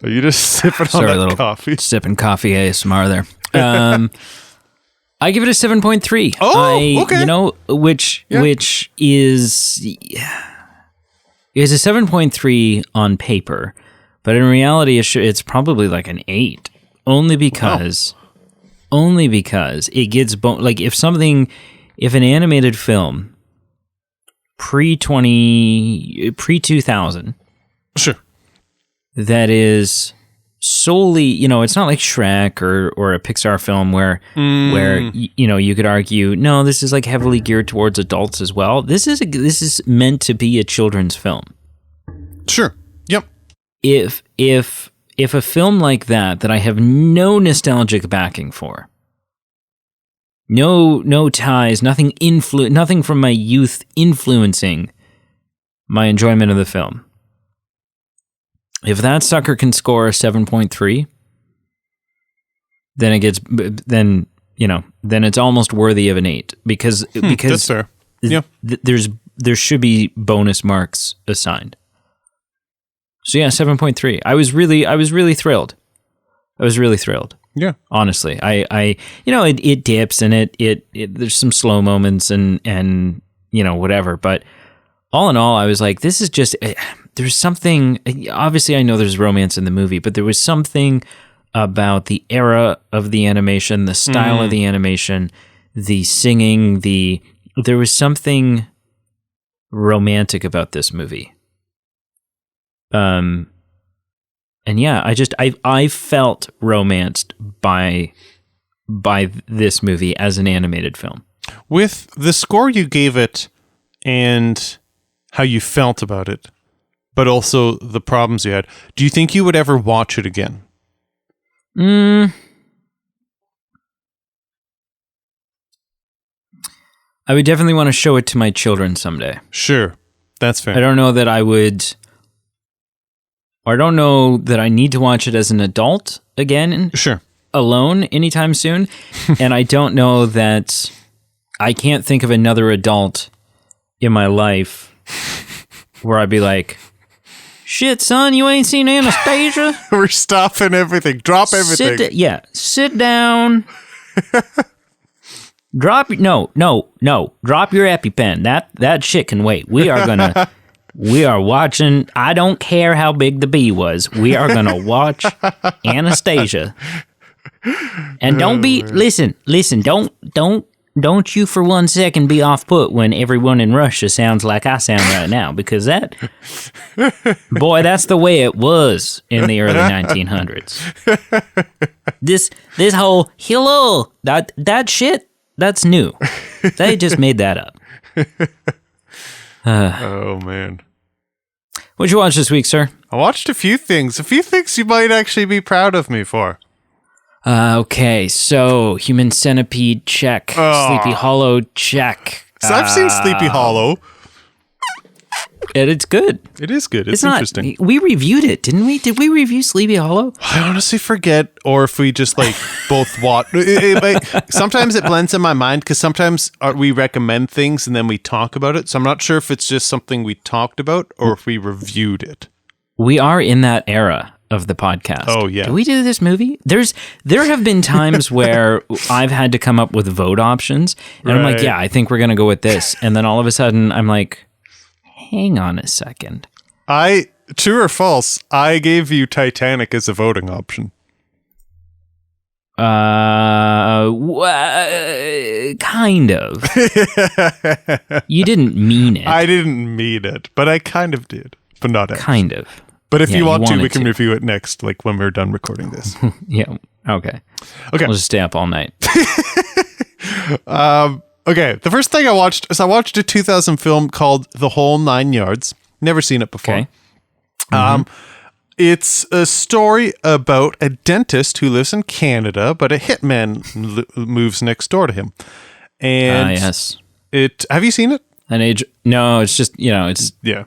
B: Are you just sipping on that coffee?
A: Sipping coffee ASMR there. I give it a 7.3.
B: Oh, okay.
A: Which is a 7.3 on paper, but in reality, it's probably like an 8. Only because it gets if an animated film pre 2000,
B: sure,
A: that is solely, it's not like Shrek or a Pixar film where you could argue, no, this is like heavily geared towards adults as well. This is meant to be a children's film.
B: Sure. Yep.
A: If a film like that I have no nostalgic backing for, no ties, nothing from my youth influencing my enjoyment of the film, if that sucker can score a 7.3, then it's almost worthy of an 8 because
B: that's fair. Yeah.
A: There should be bonus marks assigned. So yeah, 7.3. I was really thrilled. Yeah. Honestly, it dips and it there's some slow moments and whatever, but all in all, I was like, this is just, there's something, obviously I know there's romance in the movie, but there was something about the era of the animation, the style of the animation, the singing, there was something romantic about this movie. And yeah, I felt romanced by this movie as an animated film.
B: With the score you gave it and how you felt about it, but also the problems you had, do you think you would ever watch it again?
A: I would definitely want to show it to my children someday.
B: Sure. That's fair.
A: I don't know that I would... I don't know that I need to watch it as an adult again.
B: Sure.
A: Alone anytime soon. And I don't know that I can't think of another adult in my life where I'd be like, shit, son, you ain't seen Anastasia?
B: We're stopping everything. Drop everything.
A: Sit down. Drop your EpiPen. That shit can wait. We are watching. I don't care how big the bee was. We are gonna watch Anastasia. And listen. Don't you for one second be off put when everyone in Russia sounds like I sound right now, because that's the way it was in the early 1900s. This whole hello, that shit, that's new. They just made that up.
B: Oh, man.
A: What'd you watch this week, sir?
B: I watched a few things you might actually be proud of me for.
A: Okay, so Human Centipede, check. Sleepy Hollow, check.
B: So I've seen Sleepy Hollow.
A: And it's good.
B: It is good. It's interesting.
A: We reviewed it, didn't we? Did we review Sleepy Hollow?
B: I honestly forget, or if we just both watch. Sometimes it blends in my mind because sometimes we recommend things and then we talk about it. So I'm not sure if it's just something we talked about or if we reviewed it. We
A: are in that era of the podcast.
B: Oh yeah.
A: Did we do this movie? There have been times where I've had to come up with vote options and I'm like, yeah, I think we're going to go with this. And then all of a sudden I'm like, hang on a second.
B: True or false, I gave you Titanic as a voting option.
A: Kind of. You didn't mean it.
B: I didn't mean it, but I kind of did. But not actually.
A: Kind of.
B: But if you want to, we can review it next, when we're done recording this.
A: Yeah. Okay.
B: We'll
A: just stay up all night.
B: Okay, the first thing I watched is I watched a 2000 film called The Whole Nine Yards. Never seen it before.
A: Okay.
B: It's a story about a dentist who lives in Canada, but a hitman moves next door to him. And
A: yes.
B: Have you seen it?
A: No, it's just, it's
B: Yeah.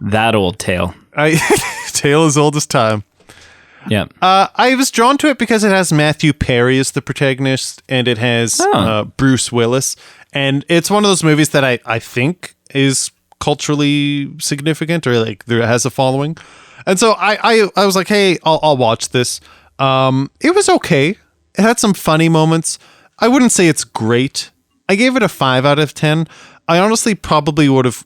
A: that old tale.
B: Tale as old as time.
A: Yeah.
B: I was drawn to it because it has Matthew Perry as the protagonist, and it has Bruce Willis, and it's one of those movies that I think is culturally significant, or like there has a following, and so I was like, hey, I'll watch this. It was okay. It had some funny moments. I wouldn't say it's great. I gave it a 5 out of 10. I honestly probably would have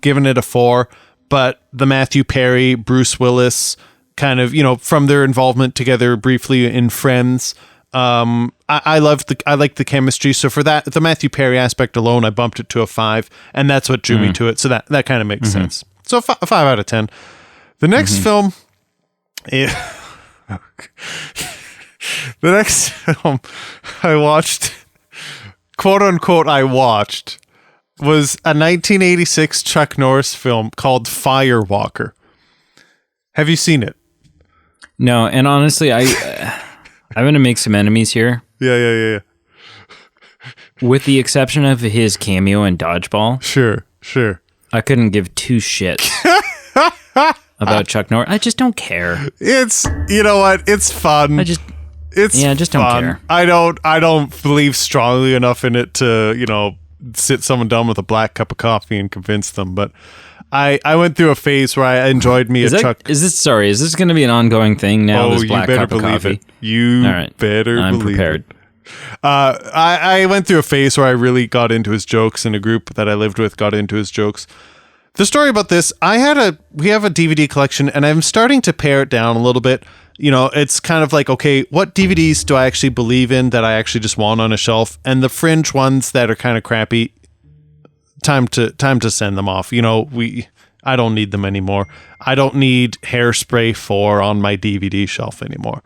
B: given it a 4, but the Matthew Perry, Bruce Willis kind of, from their involvement together briefly in Friends. I like the chemistry. So for that, the Matthew Perry aspect alone, I bumped it to a 5, and that's what drew me to it. So that kind of makes sense. So a 5 out of 10. The next film, the next film I watched, quote unquote, was a 1986 Chuck Norris film called Firewalker. Have you seen it?
A: No, and honestly, I'm going to make some enemies here.
B: Yeah.
A: With the exception of his cameo in Dodgeball.
B: Sure.
A: I couldn't give two shits about Chuck Norris. I just don't care.
B: It's, you know what? It's fun.
A: just don't care.
B: I don't believe strongly enough in it to, sit someone down with a black cup of coffee and convince them, but I went through a phase where I enjoyed Chuck.
A: Is this going to be an ongoing thing now? This black cup of coffee?
B: You better
A: I'm
B: believe
A: prepared.
B: it. I went through a phase where I really got into his jokes, and a group that I lived with got into his jokes. The story about this, we have a DVD collection, and I'm starting to pare it down a little bit. It's kind of like, okay, what DVDs do I actually believe in that I actually just want on a shelf? And the fringe ones that are kind of crappy, time to send them off. I don't need them anymore. I don't need Hairspray 4 on my DVD shelf anymore.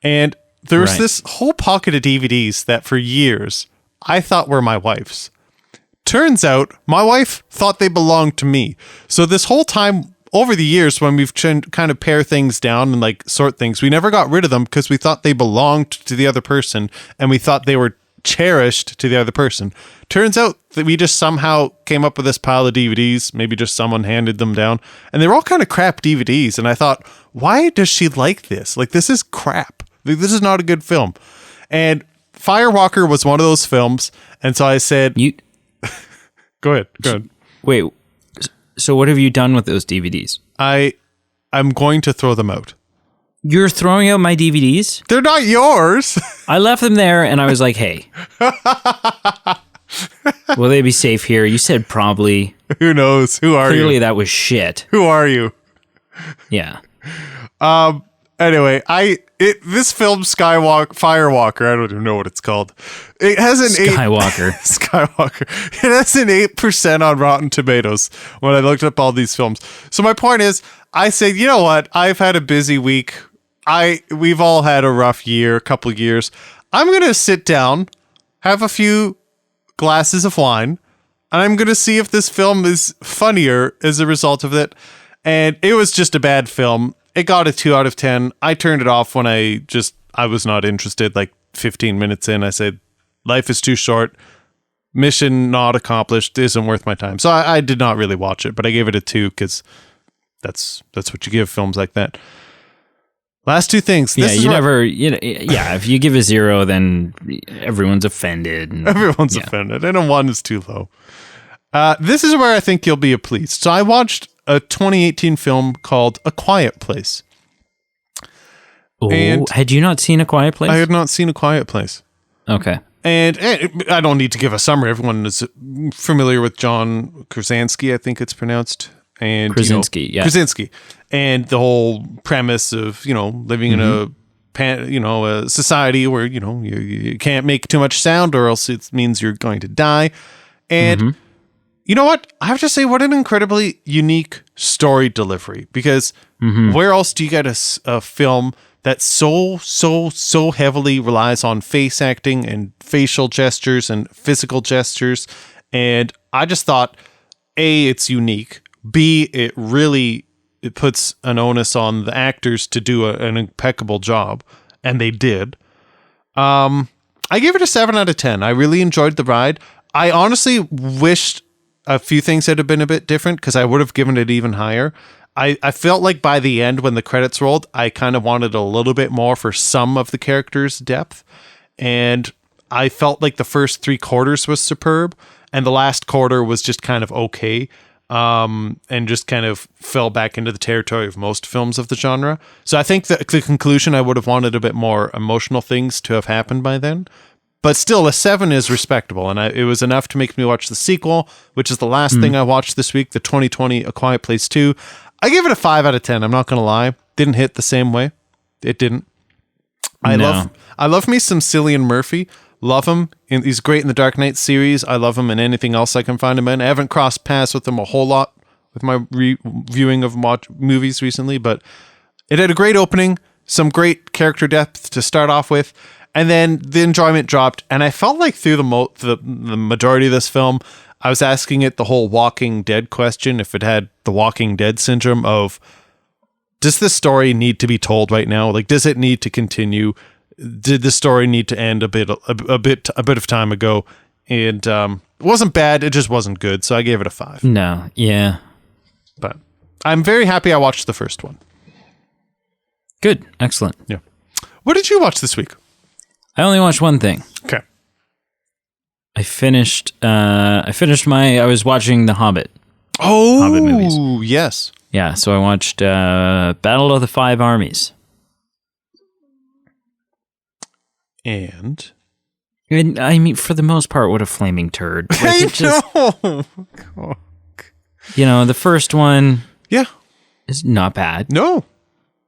B: And there was this whole pocket of DVDs that for years I thought were my wife's. Turns out my wife thought they belonged to me. So this whole time over the years, when we've kind of pare things down and like sort things, we never got rid of them because we thought they belonged to the other person, and we thought they were cherished to the other person. Turns out that we just somehow came up with this pile of DVDs. Maybe just someone handed them down, and they were all kind of crap DVDs. And I thought, why does she like this? Like, this is crap. This is not a good film. And Firewalker was one of those films. And so I said, go ahead.
A: Wait, so what have you done with those DVDs?
B: I'm going to throw them out.
A: You're throwing out my DVDs?
B: They're not yours.
A: I left them there, and I was like, hey, will they be safe here? You said probably.
B: Who knows? Who are you?
A: Clearly that was shit.
B: Who are you?
A: Yeah.
B: Anyway, this film Firewalker, I don't even know what it's called. It has an Skywalker. It has an 8% on Rotten Tomatoes when I looked up all these films. So my point is, I said, you know what? I've had a busy week. We've all had a rough couple of years. I'm going to sit down, have a few glasses of wine, and I'm going to see if this film is funnier as a result of it. And it was just a bad film. It got a 2 out of 10. I turned it off when I was not interested. Like 15 minutes in, I said, life is too short. Mission not accomplished. Isn't worth my time. So I did not really watch it, but I gave it a 2 because that's what you give films like that. Last two things.
A: If you give a 0, then everyone's offended.
B: Everyone's offended. And a 1 is too low. This is where I think you'll be pleased. So I watched a 2018 film called A Quiet Place.
A: Oh, had you not seen A Quiet Place?
B: I had not seen A Quiet Place.
A: Okay.
B: And I don't need to give a summary. Everyone is familiar with John Krasinski, I think it's pronounced. And
A: Krasinski,
B: Krasinski. And the whole premise of, living in a society where, you can't make too much sound or else it means you're going to die. And you know what? I have to say, what an incredibly unique story delivery. Because where else do you get a film that so heavily relies on face acting and facial gestures and physical gestures. And I just thought, A, it's unique. B, it puts an onus on the actors to do an impeccable job. And they did. I gave it a 7 out of 10. I really enjoyed the ride. I honestly wished a few things had been a bit different because I would have given it even higher. I felt like by the end, when the credits rolled, I kind of wanted a little bit more for some of the characters' depth. And I felt like the first 3/4 was superb, and the last quarter was just kind of okay, and just kind of fell back into the territory of most films of the genre. So I think the conclusion, I would have wanted a bit more emotional things to have happened by then. But still, a 7 is respectable, and it was enough to make me watch the sequel, which is the last thing I watched this week, the 2020 A Quiet Place 2. I gave it a 5 out of 10. I'm not going to lie. Didn't hit the same way. It didn't. I love me some Cillian Murphy. Love him. He's great in the Dark Knight series. I love him in anything else I can find him in. I haven't crossed paths with him a whole lot with my viewing of movies recently, but it had a great opening, some great character depth to start off with, and then the enjoyment dropped. And I felt like through the majority of this film, I was asking it the whole Walking Dead question, if it had the Walking Dead syndrome of, does this story need to be told right now? Like, does it need to continue? Did the story need to end a bit of time ago? And it wasn't bad, it just wasn't good. So I gave it a 5.
A: No, yeah.
B: But I'm very happy I watched the first one.
A: Good, excellent.
B: Yeah. What did you watch this week?
A: I only watched one thing.
B: Okay.
A: I was watching The Hobbit.
B: Oh,
A: Hobbit movies.
B: Yes.
A: Yeah, so I watched Battle of the Five Armies.
B: And
A: I mean, for the most part, what a flaming turd. Like,
B: I know.
A: You know, the first one
B: is
A: not bad.
B: No.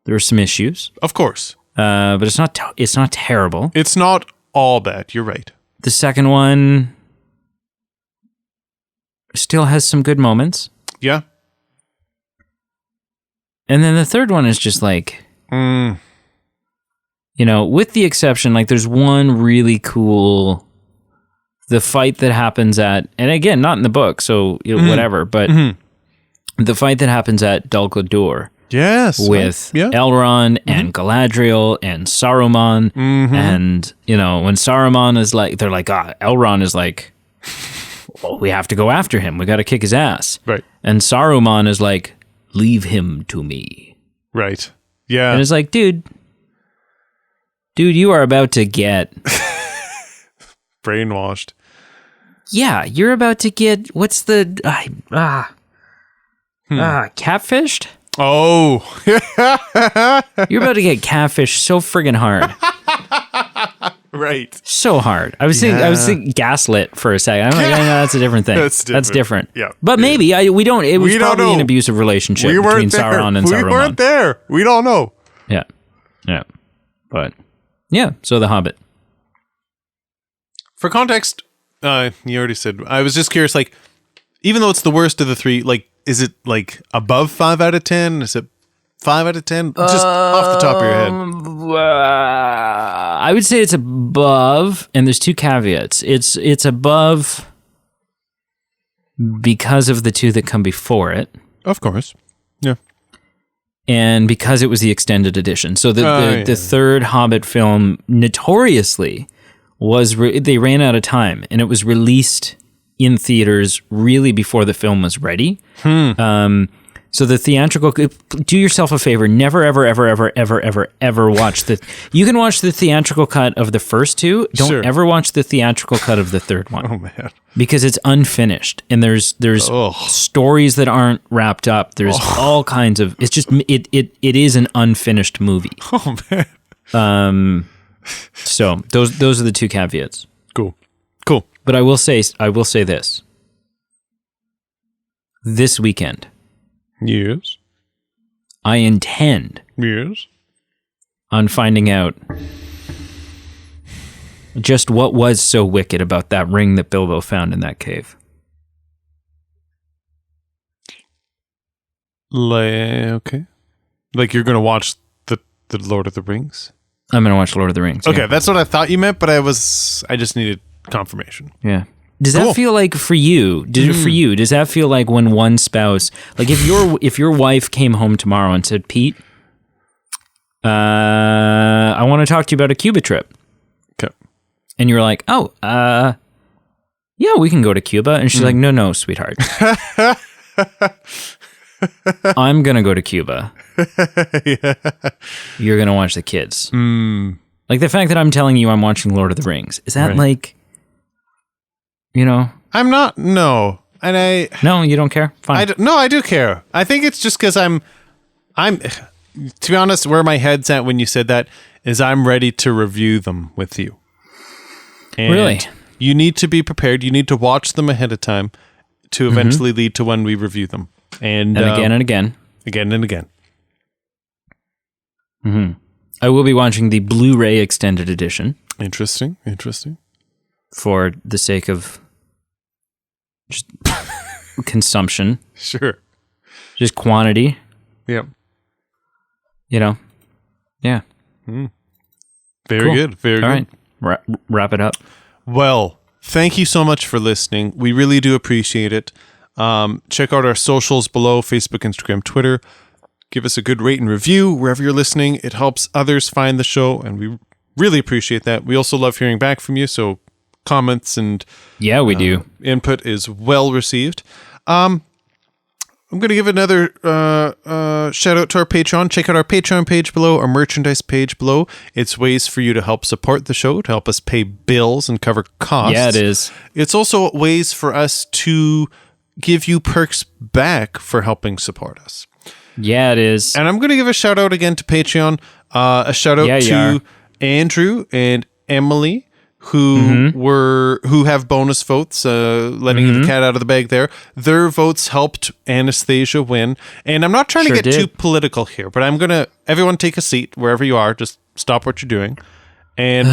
A: There were some issues.
B: Of course.
A: But it's not terrible.
B: It's not all bad. You're right.
A: The second one still has some good moments.
B: Yeah.
A: And then the third one is just like, you know, with the exception, like there's one really cool, the fight that happens at, and again, not in the book, so you know, whatever, but the fight that happens at Dol Guldur.
B: Yes.
A: With Elrond and Galadriel and Saruman. And, you know, when Saruman is like, they're like, Elrond is like, well, we have to go after him. We got to kick his ass.
B: Right.
A: And Saruman is like, leave him to me.
B: Right. Yeah.
A: And it's like, dude, you are about to get
B: brainwashed.
A: Yeah, you're about to get, what's the, catfished?
B: Oh.
A: You're about to get catfished so friggin' hard.
B: Right.
A: So hard. I was thinking gaslit for a second. I'm like, no, that's a different thing. That's different.
B: Yeah.
A: But maybe it was probably an abusive relationship between Sauron and Saruman.
B: We weren't there. We don't know.
A: Yeah. Yeah. But yeah, so The Hobbit.
B: For context, you already said, I was just curious, like, even though it's the worst of the three, like, is it like above 5 out of 10? Is it 5 out of 10? Just off the top of your head.
A: I would say it's above, and there's two caveats. It's above because of the two that come before it.
B: Of course. Yeah.
A: And because it was the extended edition. So the third Hobbit film notoriously they ran out of time, and it was released in theaters really before the film was ready. So the theatrical, do yourself a favor, never, ever, ever, ever, ever, ever, ever watch you can watch the theatrical cut of the first two. Don't ever watch the theatrical cut of the third one.
B: Oh man.
A: Because it's unfinished, and there's stories that aren't wrapped up. There's all kinds of, it's just, it is an unfinished movie.
B: Oh man.
A: So those are the two caveats.
B: Cool.
A: But I will say this. This weekend.
B: Yes.
A: I intend.
B: Yes.
A: On finding out just what was so wicked about that ring that Bilbo found in that cave.
B: Okay. Like you're going to watch The Lord of the Rings?
A: I'm going to watch Lord of the Rings.
B: Okay,
A: yeah.
B: that's what I thought you meant, but I just needed confirmation.
A: Yeah. Does
B: Cool.
A: that feel like for you? Does that feel like when one spouse, like if your wife came home tomorrow and said, "Pete, I want to talk to you about a Cuba trip,"
B: Okay.
A: and you're like, "Oh, yeah, we can go to Cuba," and she's like, "No, sweetheart, I'm gonna go to Cuba.
B: Yeah.
A: You're gonna watch the kids." Like the fact that I'm telling you I'm watching Lord of the Rings, is that
B: Right.
A: like, you know?
B: I'm not, no. And
A: No, you don't care? Fine.
B: no, I do care. I think it's just because I'm, to be honest, where my head's at when you said that is I'm ready to review them with you. And
A: Really?
B: You need to be prepared. You need to watch them ahead of time to eventually lead to when we review them. And
A: again and again.
B: Again and again.
A: I will be watching the Blu-ray extended edition
B: Interesting.
A: for the sake of just consumption,
B: Sure.
A: just quantity,
B: Yep.
A: you know? Yeah.
B: Very
A: Cool.
B: good. Very
A: All
B: good.
A: right. Wrap it up.
B: Well, thank you so much for listening. We really do appreciate it. Check out our socials below, Facebook, Instagram, Twitter. Give us a good rate and review wherever you're listening. It helps others find the show, and we really appreciate that. We also love hearing back from you, so comments and
A: Yeah, we do.
B: input is well received. I'm going to give another shout out to our Patreon. Check out our Patreon page below, our merchandise page below. It's ways for you to help support the show, to help us pay bills and cover costs.
A: Yeah, it is.
B: It's also ways for us to give you perks back for helping support us.
A: Yeah, it is.
B: And I'm going to give a shout out again to Patreon. A shout out
A: Yeah, you
B: to
A: are.
B: Andrew and Emily, who have bonus votes, letting the cat out of the bag there. Their votes helped Anastasia win. And I'm not trying
A: Sure
B: to get
A: did.
B: too political here, but I'm going to, everyone take a seat wherever you are. Just stop what you're doing. And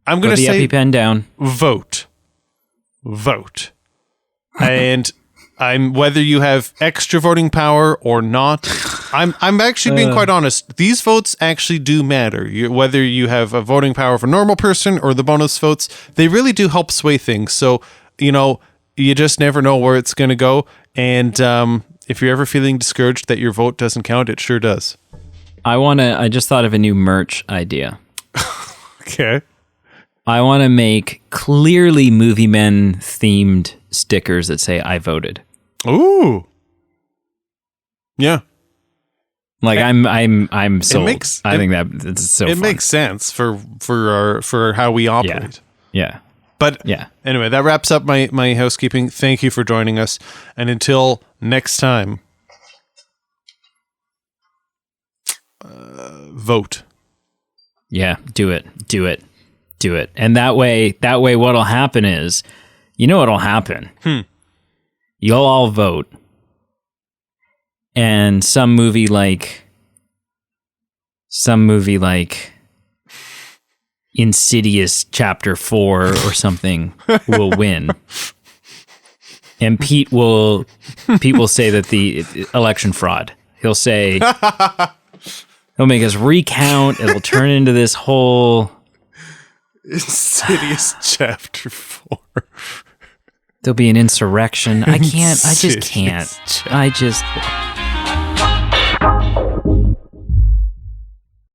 B: I'm going
A: Put
B: to
A: the
B: say
A: EpiPen down.
B: vote. And I'm whether you have extra voting power or not. I'm actually being quite honest. These votes actually do matter. Whether you have a voting power of a normal person or the bonus votes, they really do help sway things. So, you just never know where it's going to go. And if you're ever feeling discouraged that your vote doesn't count, it sure does.
A: I just thought of a new merch idea.
B: Okay.
A: I want to make clearly Movie Men themed stickers that say "I voted."
B: Ooh. Yeah.
A: Like I'm sold. I think that's so.
B: It
A: fun.
B: makes sense for how we operate.
A: Yeah.
B: But
A: Yeah.
B: anyway, that wraps up my housekeeping. Thank you for joining us. And until next time, vote.
A: Yeah. Do it. And that way, what'll happen is, what'll happen. You'll all vote. And some movie like Insidious Chapter 4 or something will win. And Pete will say that the election fraud. He'll say, he'll make us recount. It'll turn into this whole
B: Insidious Chapter 4.
A: There'll be an insurrection. I just
B: Insidious
A: can't.